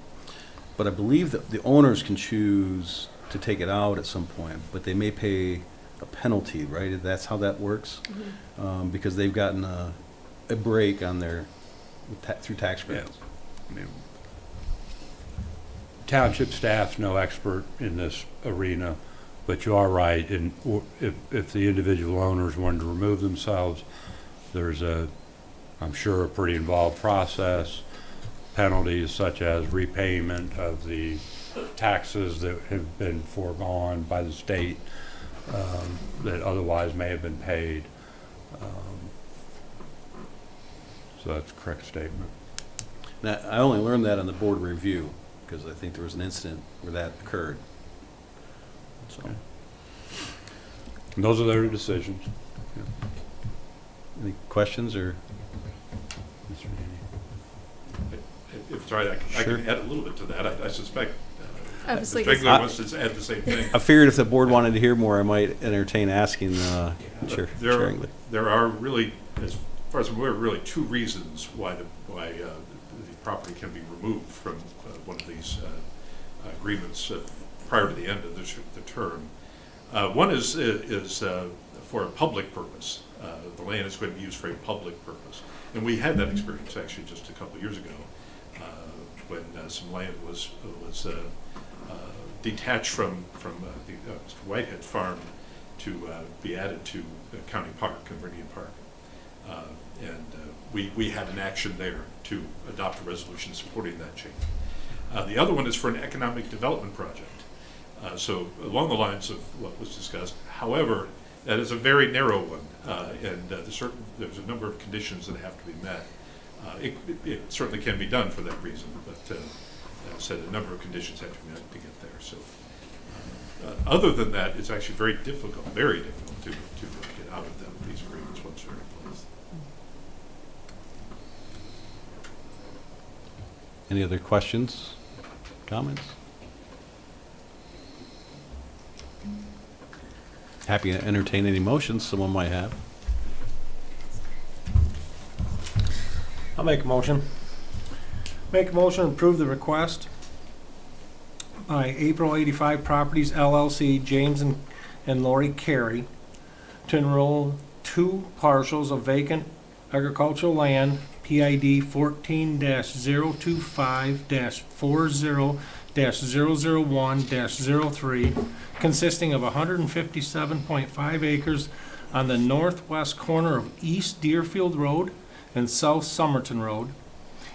But I believe that the owners can choose to take it out at some point, but they may pay a penalty, right? That's how that works? Mm-hmm. Because they've gotten a break on their, through tax credits. I mean, township staff's no expert in this arena, but you are right. And if the individual owners wanted to remove themselves, there's I'm sure, a pretty involved process. Penalties such as repayment of the taxes that have been foregone by the state that otherwise may have been paid. So that's a correct statement. Now, I only learned that on the board review, because I think there was an incident where that occurred. So, Okay. And those are their decisions. any questions or? Mr. Haney? If it's right, I Sure. can add a little bit to that. I suspect I was like, Mr. Engler wants to add the same thing. I figured if the board wanted to hear more, I might entertain asking Chair Engler. There are really, as far as I'm aware, really two reasons why the property can be removed from one of these agreements prior to the end of the term. One is for a public purpose. The land is going to be used for a public purpose. And we had that experience actually just a couple of years ago when some land was detached from the Mr. Whitehead farm to be added to County Park, Convernian Park. And we had an action there to adopt a resolution supporting that change. The other one is for an economic development project. So along the lines of what was discussed. However, that is a very narrow one, and there's a number of conditions that have to be met. It certainly can be done for that reason, but as I said, a number of conditions have to be met to get there. So other than that, it's actually very difficult to get out of them, these agreements once they're in place. Any other questions, comments? Happy to entertain any motions someone might have. I'll make a motion. Make a motion to approve the request April 85 Properties LLC, James and Lori Carey, to enroll 2 parcels of vacant agricultural land, PID 14-025-40-001-03, consisting of 157.5 acres on the northwest corner of East Deerfield Road and South Somerton Road,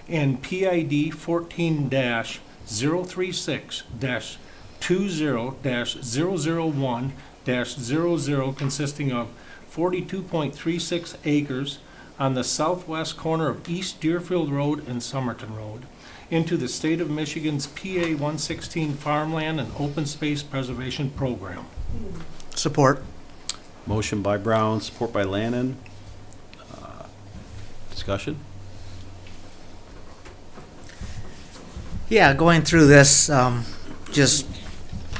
and PID 14-036-20-001-00, consisting of 42.36 acres on the southwest corner of East Deerfield Road and Somerton Road, into the state of Michigan's PA 116 Farmland and Open Space Preservation Program. Support. Motion by Brown, support by Lannon. Discussion? Yeah, going through this, just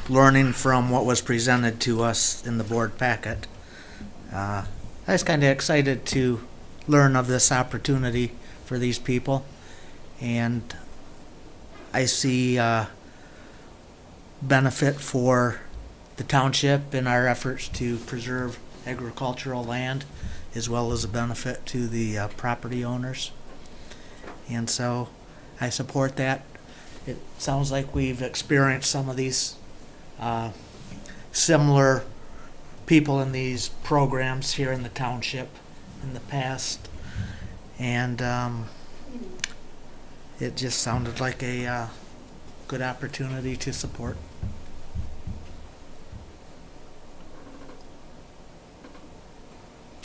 learning from what was presented to us in the board packet. I was kind of excited to learn of this opportunity for these people, and I see benefit for the township in our efforts to preserve agricultural land, as well as a benefit to the property owners. And so I support that. It sounds like we've experienced some of these similar people in these programs here in the township in the past, and it just sounded like a good opportunity to support.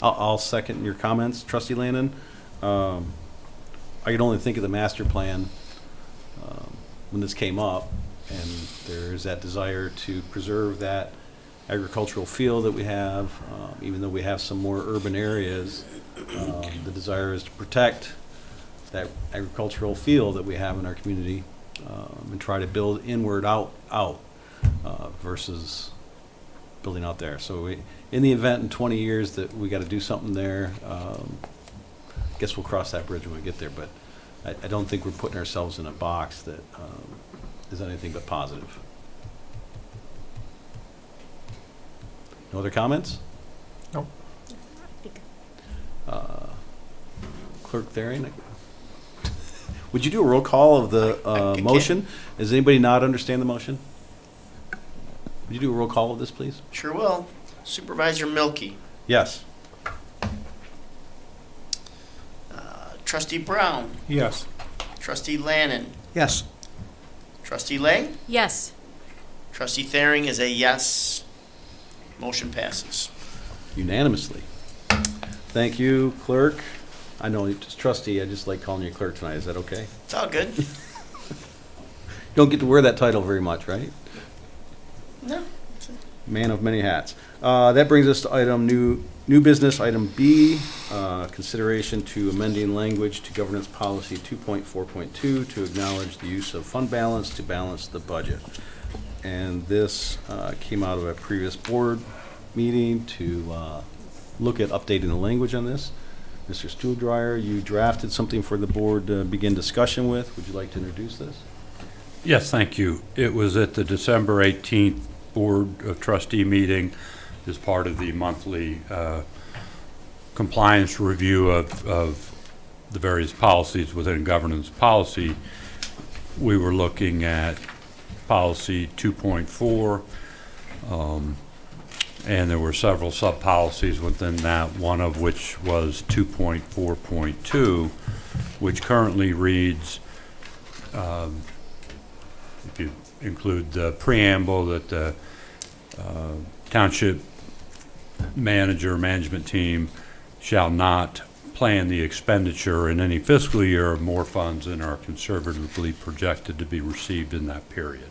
I'll second your comments, Trustee Lannon. I could only think of the master plan when this came up, and there's that desire to preserve that agricultural field that we have, even though we have some more urban areas. The desire is to protect that agricultural field that we have in our community, and try to build inward out versus building out there. So in the event in 20 years that we got to do something there, I guess we'll cross that bridge when we get there. But I don't think we're putting ourselves in a box that is anything but positive. No other comments? Nope. Clerk Therian, would you do a roll call of the I can. motion? Does anybody not understand the motion? Would you do a roll call of this, please? Sure will. Supervisor Milky, Yes. Trustee Brown, Yes. Trustee Lannon, Yes. Trustee Lang, Yes. Trustee Thering is a yes. Motion passes. Unanimously. Thank you, clerk. I know you're just trustee, I just like calling you clerk tonight. Is that okay? It's all good. You don't get to wear that title very much, right? No. Man of many hats. That brings us to item new business, item B, consideration to amending language to governance policy 2.4.2 to acknowledge the use of fund balance to balance the budget. And this came out of a previous board meeting to look at updating the language on this. Mr. Stuhldreher, you drafted something for the board to begin discussion with. Would you like to introduce this? Yes, thank you. It was at the December 18th Board of Trustee meeting as part of the monthly compliance review of the various policies within governance policy. We were looking at policy 2.4, and there were several sub-policies within that, one of which was 2.4.2, which currently reads, if you include the preamble, that the township management team shall not plan the expenditure in any fiscal year of more funds than are conservatively projected to be received in that period.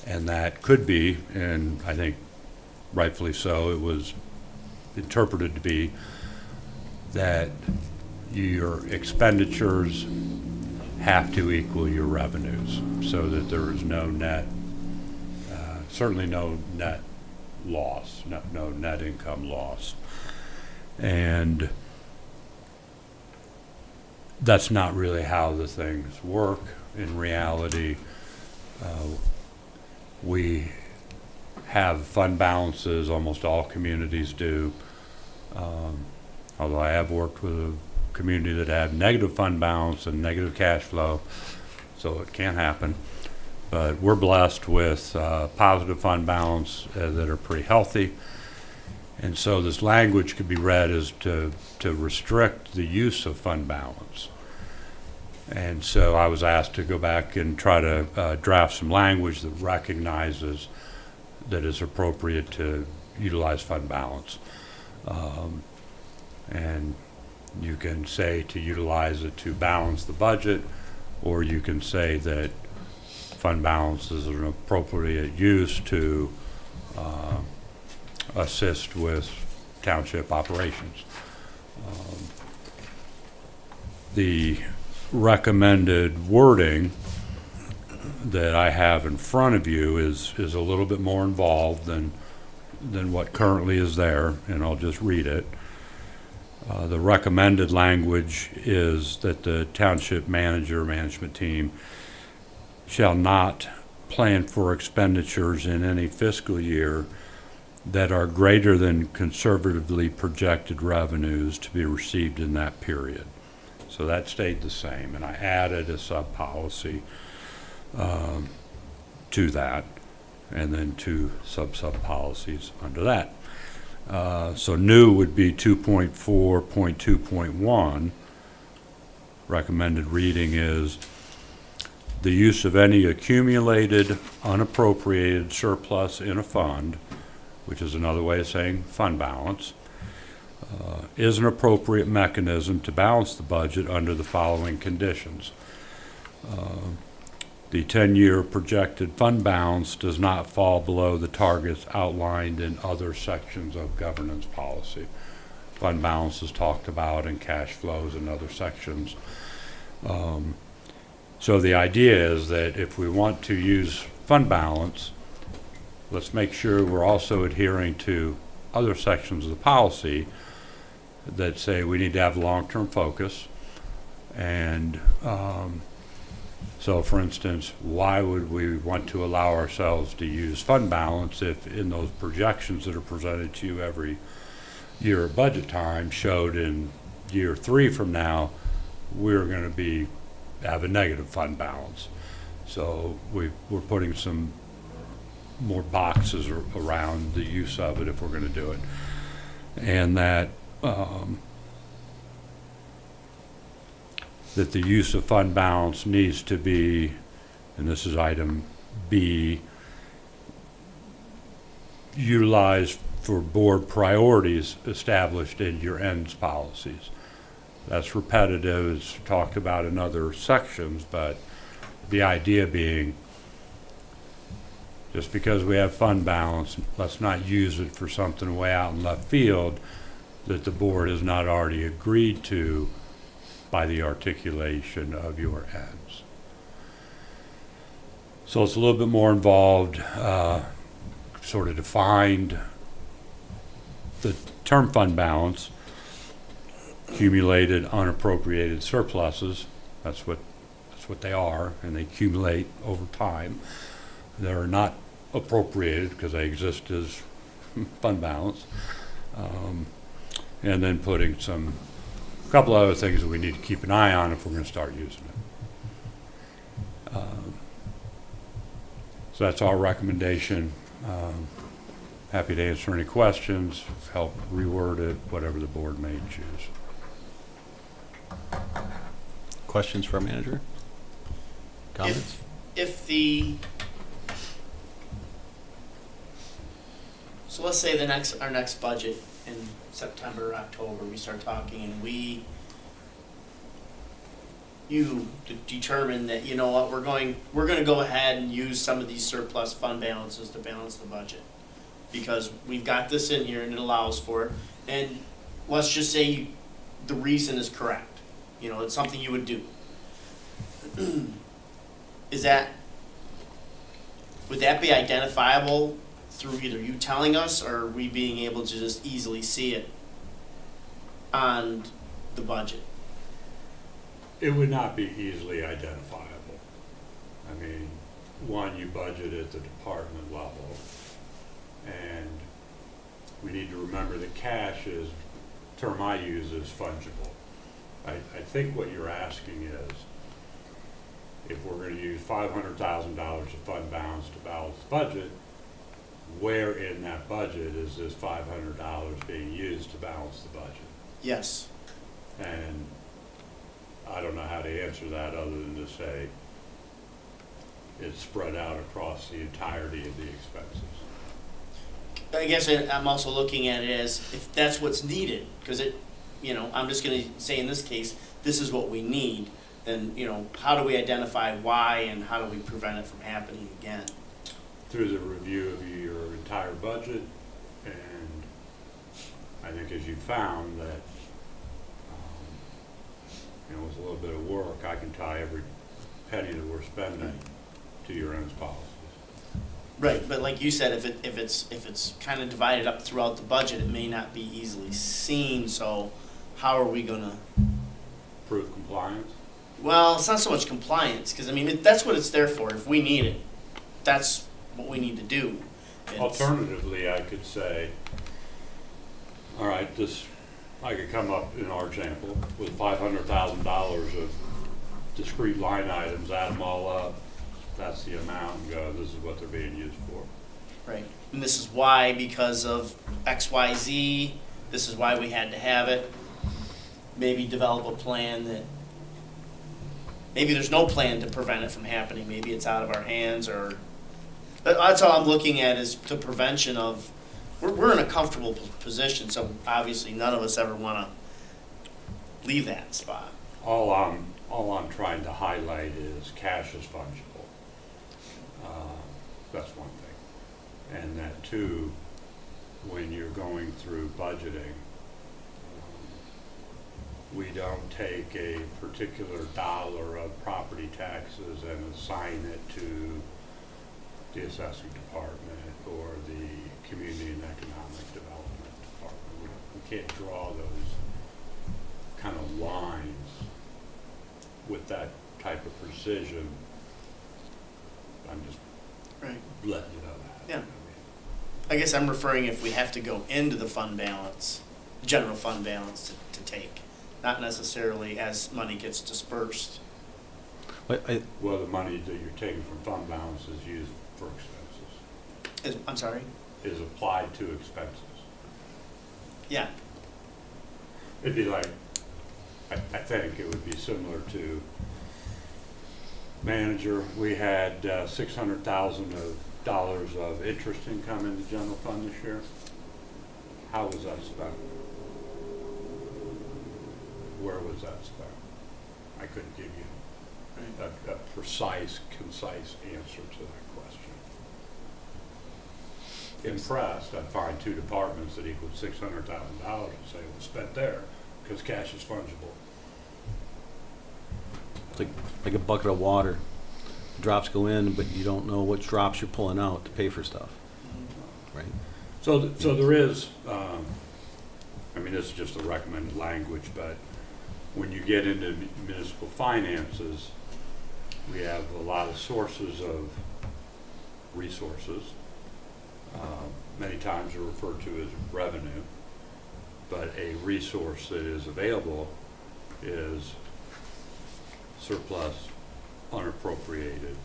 And that could be, and I think rightfully so, it was interpreted to be that your expenditures have to equal your revenues, so that there is no net, certainly no net loss, no net income loss. And that's not really how the things work in reality. We have fund balances, almost all communities do. Although I have worked with a community that had negative fund balance and negative cash flow, so it can happen. But we're blessed with positive fund balance that are pretty healthy. And so this language could be read as to restrict the use of fund balance. And so I was asked to go back and try to draft some language that recognizes that it's appropriate to utilize fund balance. And you can say to utilize it to balance the budget, or you can say that fund balance is an appropriate use to assist with township operations. The recommended wording that I have in front of you is a little bit more involved than what currently is there, and I'll just read it. The recommended language is that the township management team shall not plan for expenditures in any fiscal year that are greater than conservatively projected revenues to be received in that period. So that stayed the same, and I added a sub-policy to that, and then two sub-policies under that. So new would be 2.4.2.1. Recommended reading is the use of any accumulated unappropriated surplus in a fund, which is another way of saying fund balance, is an appropriate mechanism to balance the budget under the following conditions. The 10-year projected fund balance does not fall below the targets outlined in other sections of governance policy. Fund balance is talked about in cash flows and other sections. So the idea is that if we want to use fund balance, let's make sure we're also adhering to other sections of the policy that say we need to have long-term focus. And so, for instance, why would we want to allow ourselves to use fund balance if in those projections that are presented to you every year at budget time showed in year 3 from now we're going to have a negative fund balance? So we're putting some more boxes around the use of it if we're going to do it. And that that the use of fund balance needs to be, and this is item B, utilized for board priorities established in your ends policies. That's repetitive, it's talked about in other sections, but the idea being just because we have fund balance, let's not use it for something way out in left field that the board has not already agreed to by the articulation of your ends. So it's a little bit more involved, sort of defined the term fund balance, accumulated unappropriated surpluses, that's what they are, and they accumulate over time. They're not appropriated because they exist as fund balance. And then putting a couple other things that we need to keep an eye on if we're going to start using it. So that's our recommendation. Happy to answer any questions, help reword it, whatever the board may choose. Questions for our manager? Comments? So let's say our next budget in September or October, we start talking and you determine that, you know what, we're going to go ahead and use some of these surplus fund balances to balance the budget because we've got this in here and it allows for it. And let's just say the reason is correct. You know, it's something you would do. Would that be identifiable through either you telling us or we being able to just easily see it on the budget? It would not be easily identifiable. I mean, one, you budget at the department level, and we need to remember that cash is, term I use is fungible. I think what you're asking is, if we're gonna use $500,000 of fund balance to balance the budget, where in that budget is this $500 being used to balance the budget? Yes. And I don't know how to answer that other than to say it's spread out across the entirety of the expenses. I guess I'm also looking at it as if that's what's needed, because it, you know, I'm just gonna say in this case, this is what we need, then, you know, how do we identify why and how do we prevent it from happening again? Through the review of your entire budget, and I think as you found that, you know, with a little bit of work, I can tie every penny that we're spending to your own policies. Right, but like you said, if it's kind of divided up throughout the budget, it may not be easily seen, so how are we gonna? Prove compliance? Well, it's not so much compliance, because I mean, that's what it's there for. If we need it, that's what we need to do. It's- Alternatively, I could say, all right, I could come up in our example with $500,000 of discrete line items, add them all up, that's the amount, and go, this is what they're being used for. Right, and this is why, because of X, Y, Z, this is why we had to have it. Maybe develop a plan that, maybe there's no plan to prevent it from happening, maybe it's out of our hands, or, that's all I'm looking at is the prevention of, we're in a comfortable position, so obviously none of us ever wanna leave that spot. All I'm trying to highlight is cash is fungible. That's one thing. And that too, when you're going through budgeting, we don't take a particular dollar of property taxes and assign it to the assessing department or the community and economic development department. We can't draw those kind of lines with that type of precision. I'm just Right. letting you know that. Yeah. I guess I'm referring if we have to go into the fund balance, general fund balance to take, not necessarily as money gets dispersed. Well, the money that you're taking from fund balance is used for expenses, I'm sorry? is applied to expenses. Yeah, It'd be like, I think it would be similar to manager. We had $600,000 of interest income in the general fund this year. How was that spent? Where was that spent? I couldn't give you a precise, concise answer to that question. Impressed, I'd find two departments that equaled $600,000 and say it was spent there because cash is fungible. It's like a bucket of water. Drops go in, but you don't know which drops you're pulling out to pay for stuff, right? So there is, I mean, this is just a recommended language, but when you get into municipal finances, we have a lot of sources of resources. Many times are referred to as revenue, but a resource that is available is surplus unappropriated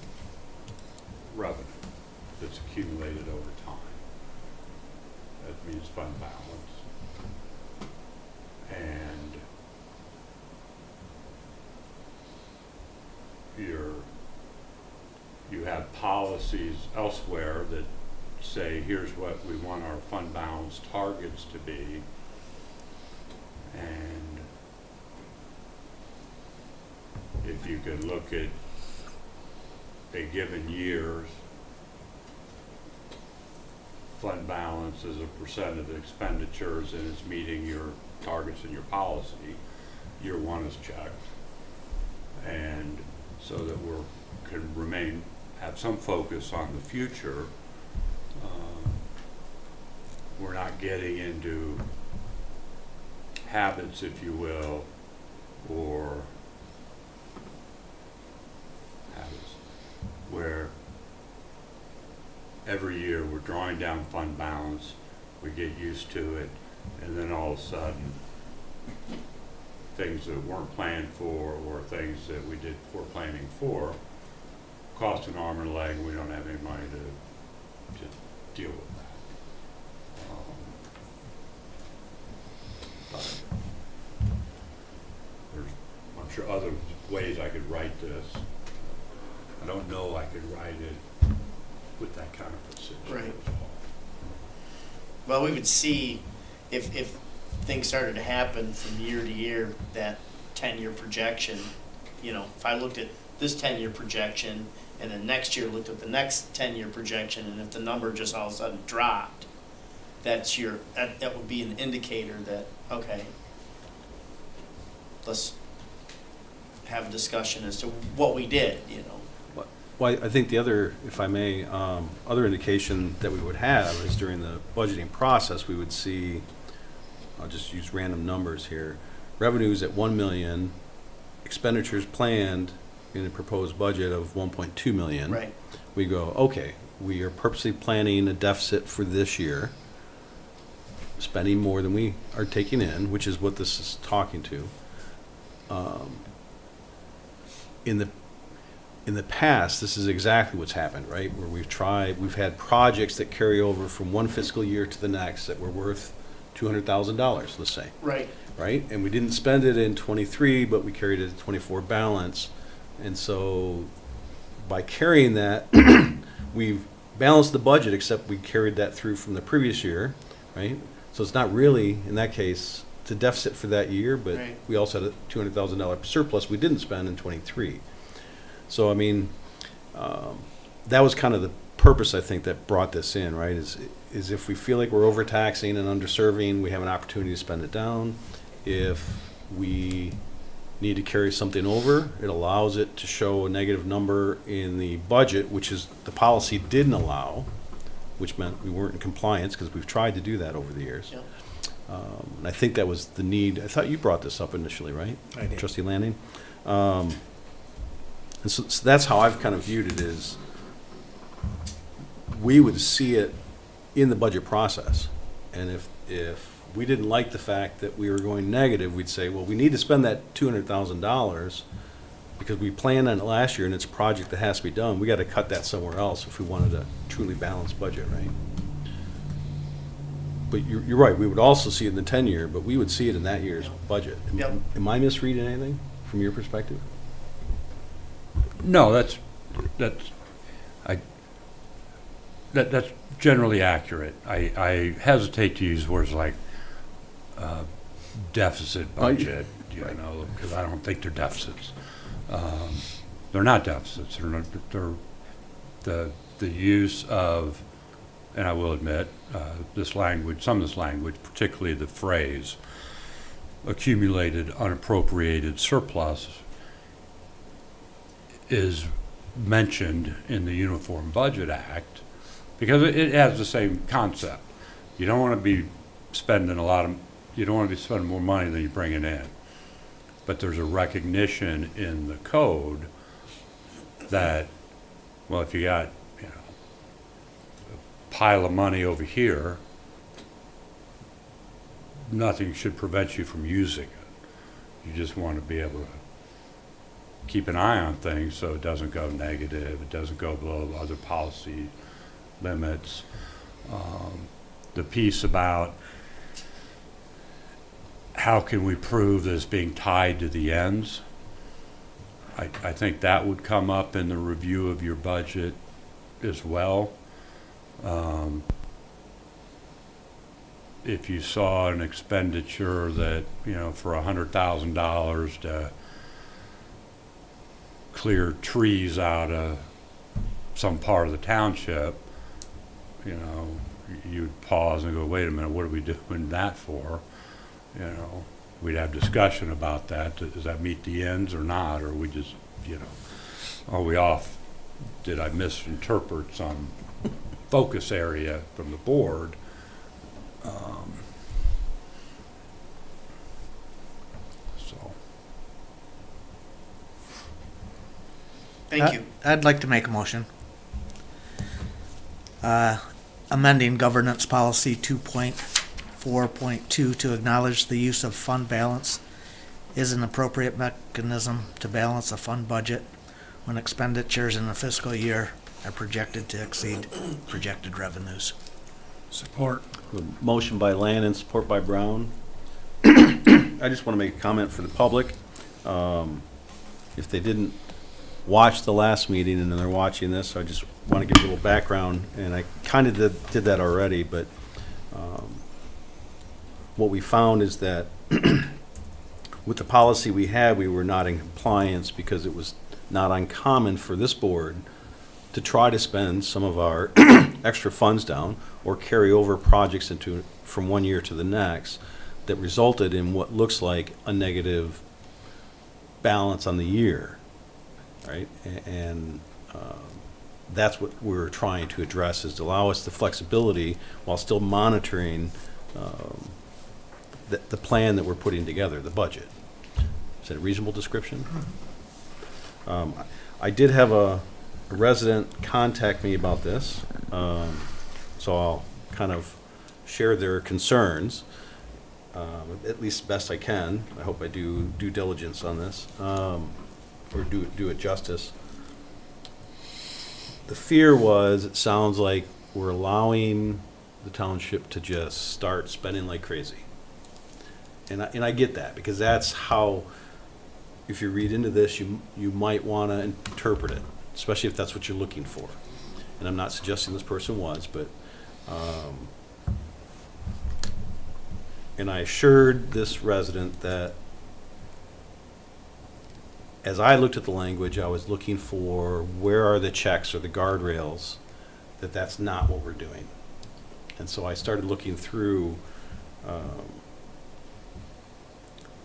revenue that's accumulated over time. That means fund balance. And you have policies elsewhere that say, here's what we want our fund balance targets to be. And if you could look at a given year's fund balance as a percent of the expenditures and it's meeting your targets and your policy, year one is checked. And so that can have some focus on the future. We're not getting into habits, if you will, or habits where every year we're drawing down fund balance, we get used to it, and then all of a sudden, things that weren't planned for or things that we did poor planning for cost an arm and a leg, and we don't have any money to deal with that. But there's, I'm sure, other ways I could write this. I don't know I could write it with that kind of precision. Right. Well, we would see if things started to happen from year to year, that 10-year projection, you know, if I looked at this 10-year projection and then next year looked at the next 10-year projection, and if the number just all of a sudden dropped, that would be an indicator that, okay, let's have a discussion as to what we did, you know. Well, I think the other, if I may, other indication that we would have is during the budgeting process, we would see, I'll just use random numbers here, revenues at 1 million, expenditures planned in a proposed budget of 1.2 million. Right. We go, okay, we are purposely planning a deficit for this year, spending more than we are taking in, which is what this is talking to. In the past, this is exactly what's happened, right? Where we've had projects that carry over from one fiscal year to the next that were worth $200,000, let's say, Right. right? And we didn't spend it in '23, but we carried it at 24 balance. And so by carrying that, we've balanced the budget, except we carried that through from the previous year, right? So it's not really, in that case, it's a deficit for that year, but Right. we also had a $200,000 surplus we didn't spend in '23. So, I mean, that was kind of the purpose, I think, that brought this in, right? Is if we feel like we're overtaxing and underserving, we have an opportunity to spend it down. If we need to carry something over, it allows it to show a negative number in the budget, which is the policy didn't allow, which meant we weren't in compliance, because we've tried to do that over the years. Yep. And I think that was the need. I thought you brought this up initially, right? I did. Trustee Lanning? And so that's how I've kind of viewed it, is we would see it in the budget process. And if we didn't like the fact that we were going negative, we'd say, well, we need to spend that $200,000 because we planned on it last year and it's a project that has to be done. We got to cut that somewhere else if we wanted a truly balanced budget, right? But you're right, we would also see it in the 10-year, but we would see it in that year's budget. Yep. Am I misreading anything from your perspective? No, that's generally accurate. I hesitate to use words like deficit budget, you Right. know, because I don't think they're deficits. They're not deficits. They're the use of, and I will admit, this language, some of this language, particularly the phrase accumulated unappropriated surplus, is mentioned in the Uniform Budget Act because it has the same concept. You don't want to be spending you don't want to be spending more money than you're bringing in. But there's a recognition in the code that, well, if you got, you know, a pile of money over here, nothing should prevent you from using it. You just want to be able to keep an eye on things so it doesn't go negative, it doesn't go below other policy limits. The piece about how can we prove that it's being tied to the ends, I think that would come up in the review of your budget as well. If you saw an expenditure that, you know, for $100,000 to clear trees out of some part of the township, you know, you'd pause and go, wait a minute, what are we doing that for? You know, we'd have discussion about that. Does that meet the ends or not? Or we just, you know, are we off? Did I misinterpret some focus area from the board? So. Thank you. I'd like to make a motion amending governance policy 2.4.2 to acknowledge the use of fund balance is an appropriate mechanism to balance a fund budget when expenditures in a fiscal year are projected to exceed projected revenues. Support. A motion by Lannon, support by Brown. I just want to make a comment for the public. If they didn't watch the last meeting and then they're watching this, I just want to give a little background, and I kind of did that already, but what we found is that with the policy we had, we were not in compliance because it was not uncommon for this board to try to spend some of our extra funds down or carry over projects from one year to the next that resulted in what looks like a negative balance on the year, right? And that's what we're trying to address, is to allow us the flexibility while still monitoring the plan that we're putting together, the budget. Is that a reasonable description? I did have a resident contact me about this, so I'll kind of share their concerns, at least best I can. I hope I do due diligence on this, or do it justice. The fear was, it sounds like we're allowing the township to just start spending like crazy. And I get that, because that's how, if you read into this, you might want to interpret it, especially if that's what you're looking for. And I'm not suggesting this person was, but, and I assured this resident that as I looked at the language, I was looking for where are the checks or the guardrails that that's not what we're doing. And so I started looking through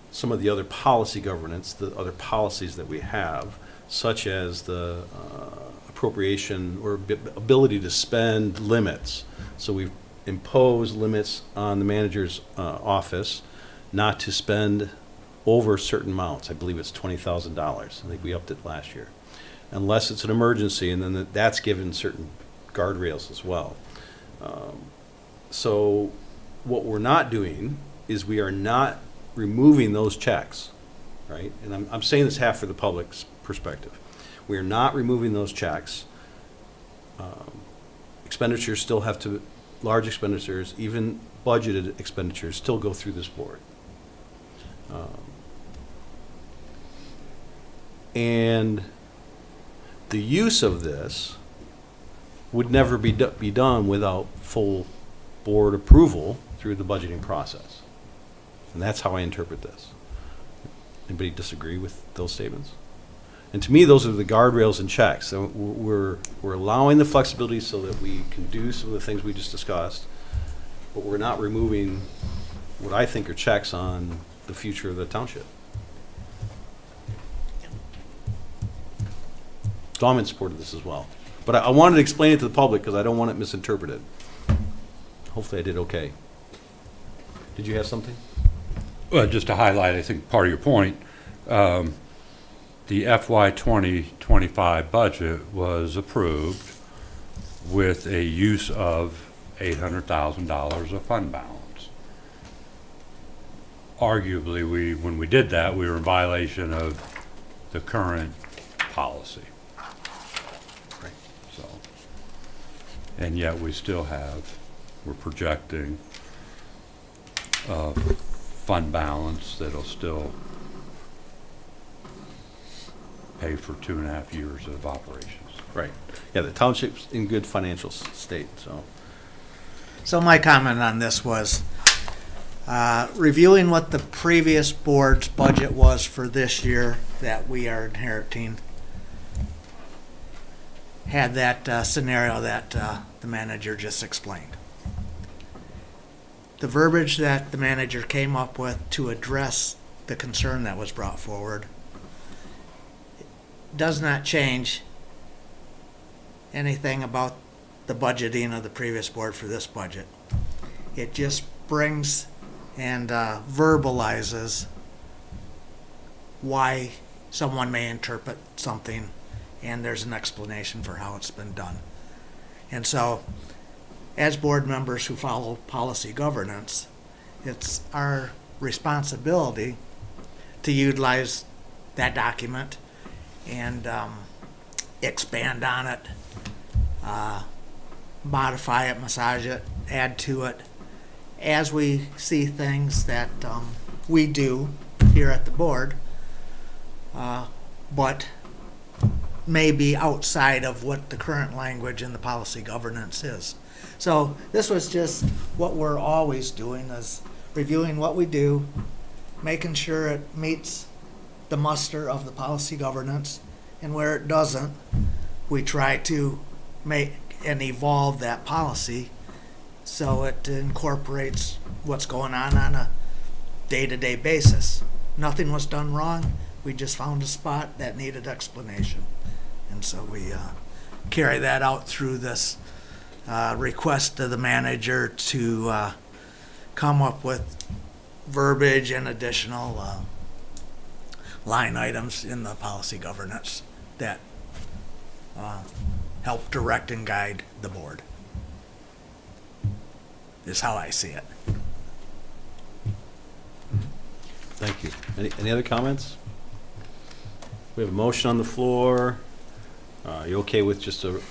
some of the other policy governance, the other policies that we have, such as the appropriation or ability to spend limits. So we've imposed limits on the manager's office not to spend over certain amounts. I believe it's $20,000. I think we upped it last year. Unless it's an emergency, and then that's given certain guardrails as well. So what we're not doing is we are not removing those checks, right? And I'm saying this half for the public's perspective. We are not removing those checks. Expenditures still have to, large expenditures, even budgeted expenditures, still go through this board. And the use of this would never be done without full board approval through the budgeting process. And that's how I interpret this. Anybody disagree with those statements? And to me, those are the guardrails and checks. So we're allowing the flexibility so that we can do some of the things we just discussed, but we're not removing what I think are checks on the future of the township. So I'm in support of this as well. But I wanted to explain it to the public because I don't want it misinterpreted. Hopefully I did okay. Did you have something? Well, just to highlight, I think part of your point, the FY 2025 budget was approved with a use of $800,000 of fund balance. Arguably, when we did that, we were in violation of the current policy. Right. So, and yet we still we're projecting fund balance that'll still pay for 2.5 years of operations. Right. Yeah, the township's in good financial state, so. So my comment on this was, reviewing what the previous board's budget was for this year that we are inheriting, had that scenario that the manager just explained. The verbiage that the manager came up with to address the concern that was brought forward does not change anything about the budgeting of the previous board for this budget. It just brings and verbalizes why someone may interpret something, and there's an explanation for how it's been done. And so, as board members who follow policy governance, it's our responsibility to utilize that document and expand on it, modify it, massage it, add to it, as we see things that we do here at the board, but may be outside of what the current language in the policy governance is. So this was just what we're always doing, is reviewing what we do, making sure it meets the muster of the policy governance, and where it doesn't, we try to make and evolve that policy so it incorporates what's going on a day-to-day basis. Nothing was done wrong, we just found a spot that needed explanation. And so we carry that out through this request to the manager to come up with verbiage and additional line items in the policy governance that help direct and guide the board, is how I see it. Thank you. Any other comments? We have a motion on the floor. You okay with just a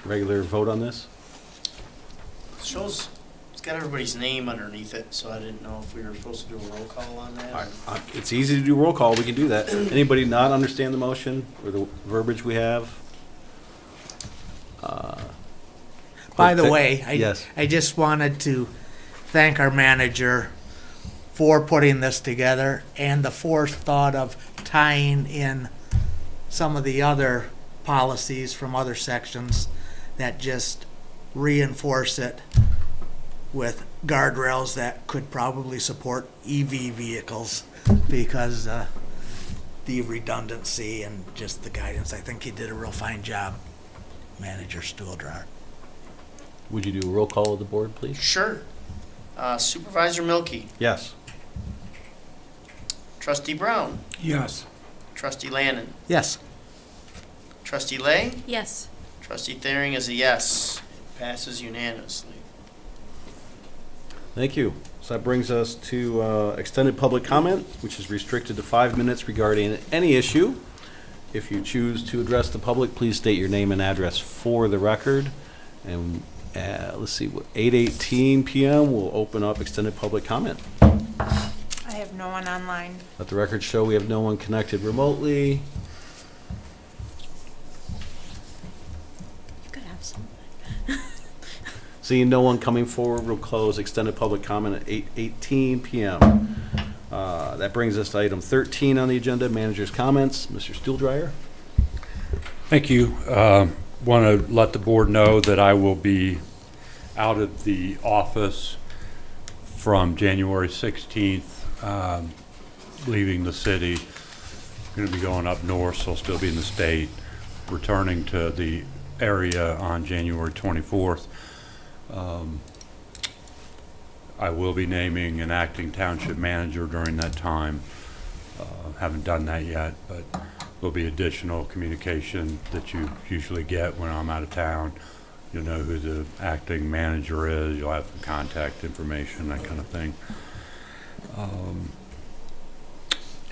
regular vote on this? Shows, it's got everybody's name underneath it, so I didn't know if we were supposed to do a roll call on that. It's easy to do roll call, we can do that. Anybody not understand the motion or the verbiage we have? By the way, Yes. I just wanted to thank our manager for putting this together and the forethought of tying in some of the other policies from other sections that just reinforce it with guardrails that could probably support EV vehicles because the redundancy and just the guidance. I think he did a real fine job, Manager Stuhldrahr. Would you do a roll call of the board, please? Sure. Supervisor Milky, Yes. Trustee Brown, Yes. Trustee Lannon, Yes. Trustee Lay, Yes. Trustee Thering is a yes. It passes unanimously. Thank you. So that brings us to extended public comment, which is restricted to 5 minutes regarding any issue. If you choose to address the public, please state your name and address for the record. And let's see, 8:18 p.m. we'll open up extended public comment. I have no one online. Let the record show we have no one connected remotely. You could have some. Seeing no one coming forward, we'll close extended public comment at 8:18 p.m. That brings us to item 13 on the agenda, manager's comments. Mr. Stuhldrahr. Thank you. Want to let the board know that I will be out of the office from January 16th, leaving the city. Going to be going up north, so I'll still be in the state, returning to the area on January 24th. I will be naming an acting township manager during that time. Haven't done that yet, but there'll be additional communication that you usually get when I'm out of town. You'll know who the acting manager is. You'll have some contact information, that kind of thing.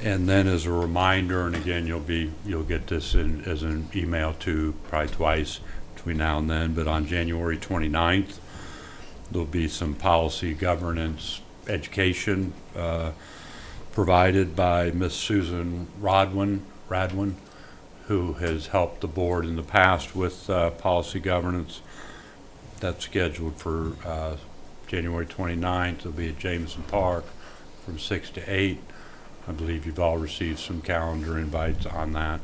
And then as a reminder, and again, you'll get this as an email too, probably twice between now and then, but on January 29th, there'll be some policy governance education provided by Miss Susan Radwin, who has helped the board in the past with policy governance. That's scheduled for January 29th. It'll be at Jameson Park from 6 to 8. I believe you've all received some calendar invites on that.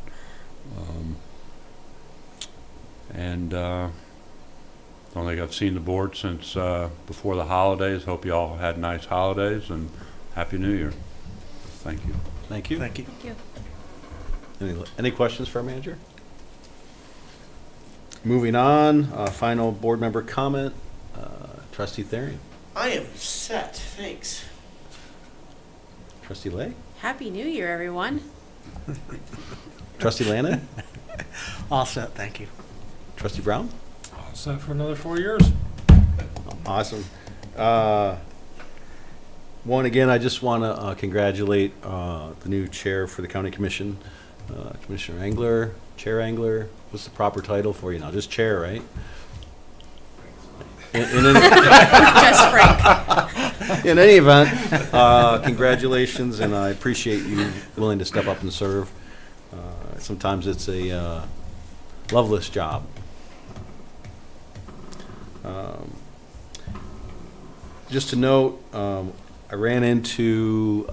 I don't think I've seen the board since before the holidays. Hope you all had nice holidays and Happy New Year. Thank you. Thank you. Thank you. Thank you. Any questions for our manager? Moving on, final board member comment, Trustee Thering. I am set, thanks. Trustee Lay? Happy New Year, everyone. Trustee Lannon? All set, thank you. Trustee Brown? Set for another 4 years. Awesome. One, again, I just want to congratulate the new chair for the county commission, Commissioner Engler, Chair Engler. What's the proper title for you now? Just chair, right? Just Frank. In any event, congratulations, and I appreciate you willing to step up and serve. Sometimes it's a loveless job. Just to note, I ran into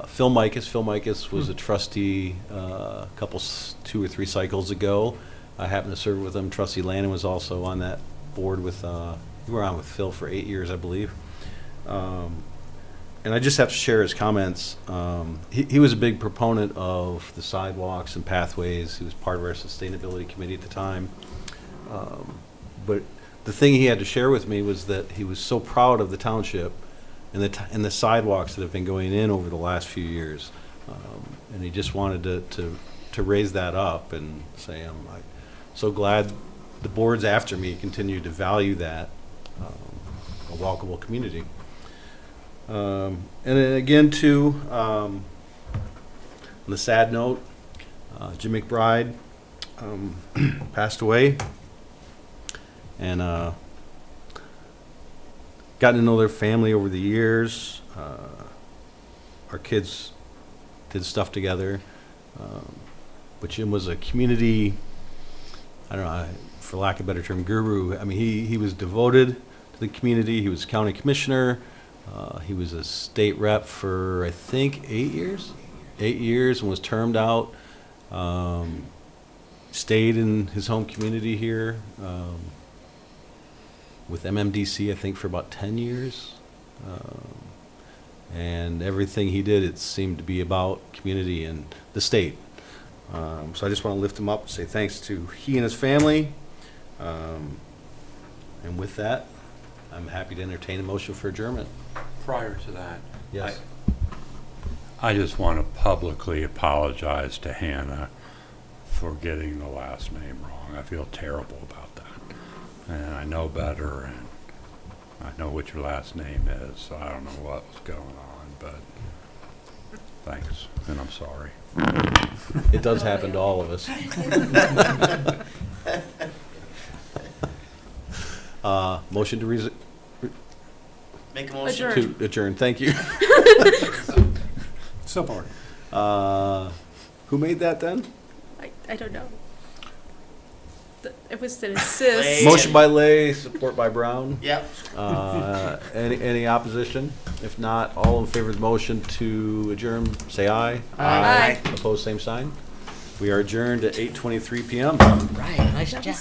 Phil Micus. Phil Micus was a trustee a couple, 2 or 3 cycles ago. I happened to serve with him. Trustee Lannon was also on that board with, we were on with Phil for 8 years, I believe. And I just have to share his comments. He was a big proponent of the sidewalks and pathways. He was part of our sustainability committee at the time. But the thing he had to share with me was that he was so proud of the township and the sidewalks that have been going in over the last few years. And he just wanted to raise that up and say, I'm so glad the boards after me continue to value that, a walkable community. And then again, too, on the sad note, Jim McBride passed away, and gotten to know their family over the years. Our kids did stuff together, but Jim was a community, I don't know, for lack of a better term, guru. I mean, he was devoted to the community. He was county commissioner. He was a state rep for, I think, 8 years? 8 years, and was termed out. Stayed in his home community here with MMDC, I think, for about 10 years. And everything he did, it seemed to be about community and the state. So I just want to lift him up and say thanks to he and his family. And with that, I'm happy to entertain a motion for adjournment. Prior to that, Yes. I just want to publicly apologize to Hannah for getting the last name wrong. I feel terrible about that. And I know better, and I know what your last name is, so I don't know what was going on, but thanks, and I'm sorry. It does happen to all of us. Motion to Make a motion. to adjourn. Thank you. Support. Who made that then? I don't know. It was an assist. Lay. Motion by Lay, support by Brown. Yep. Any opposition? If not, all in favor of the motion to adjourn, say aye. Aye. Opposed, same sign. We are adjourned at 8:23 p.m. Right, nice job.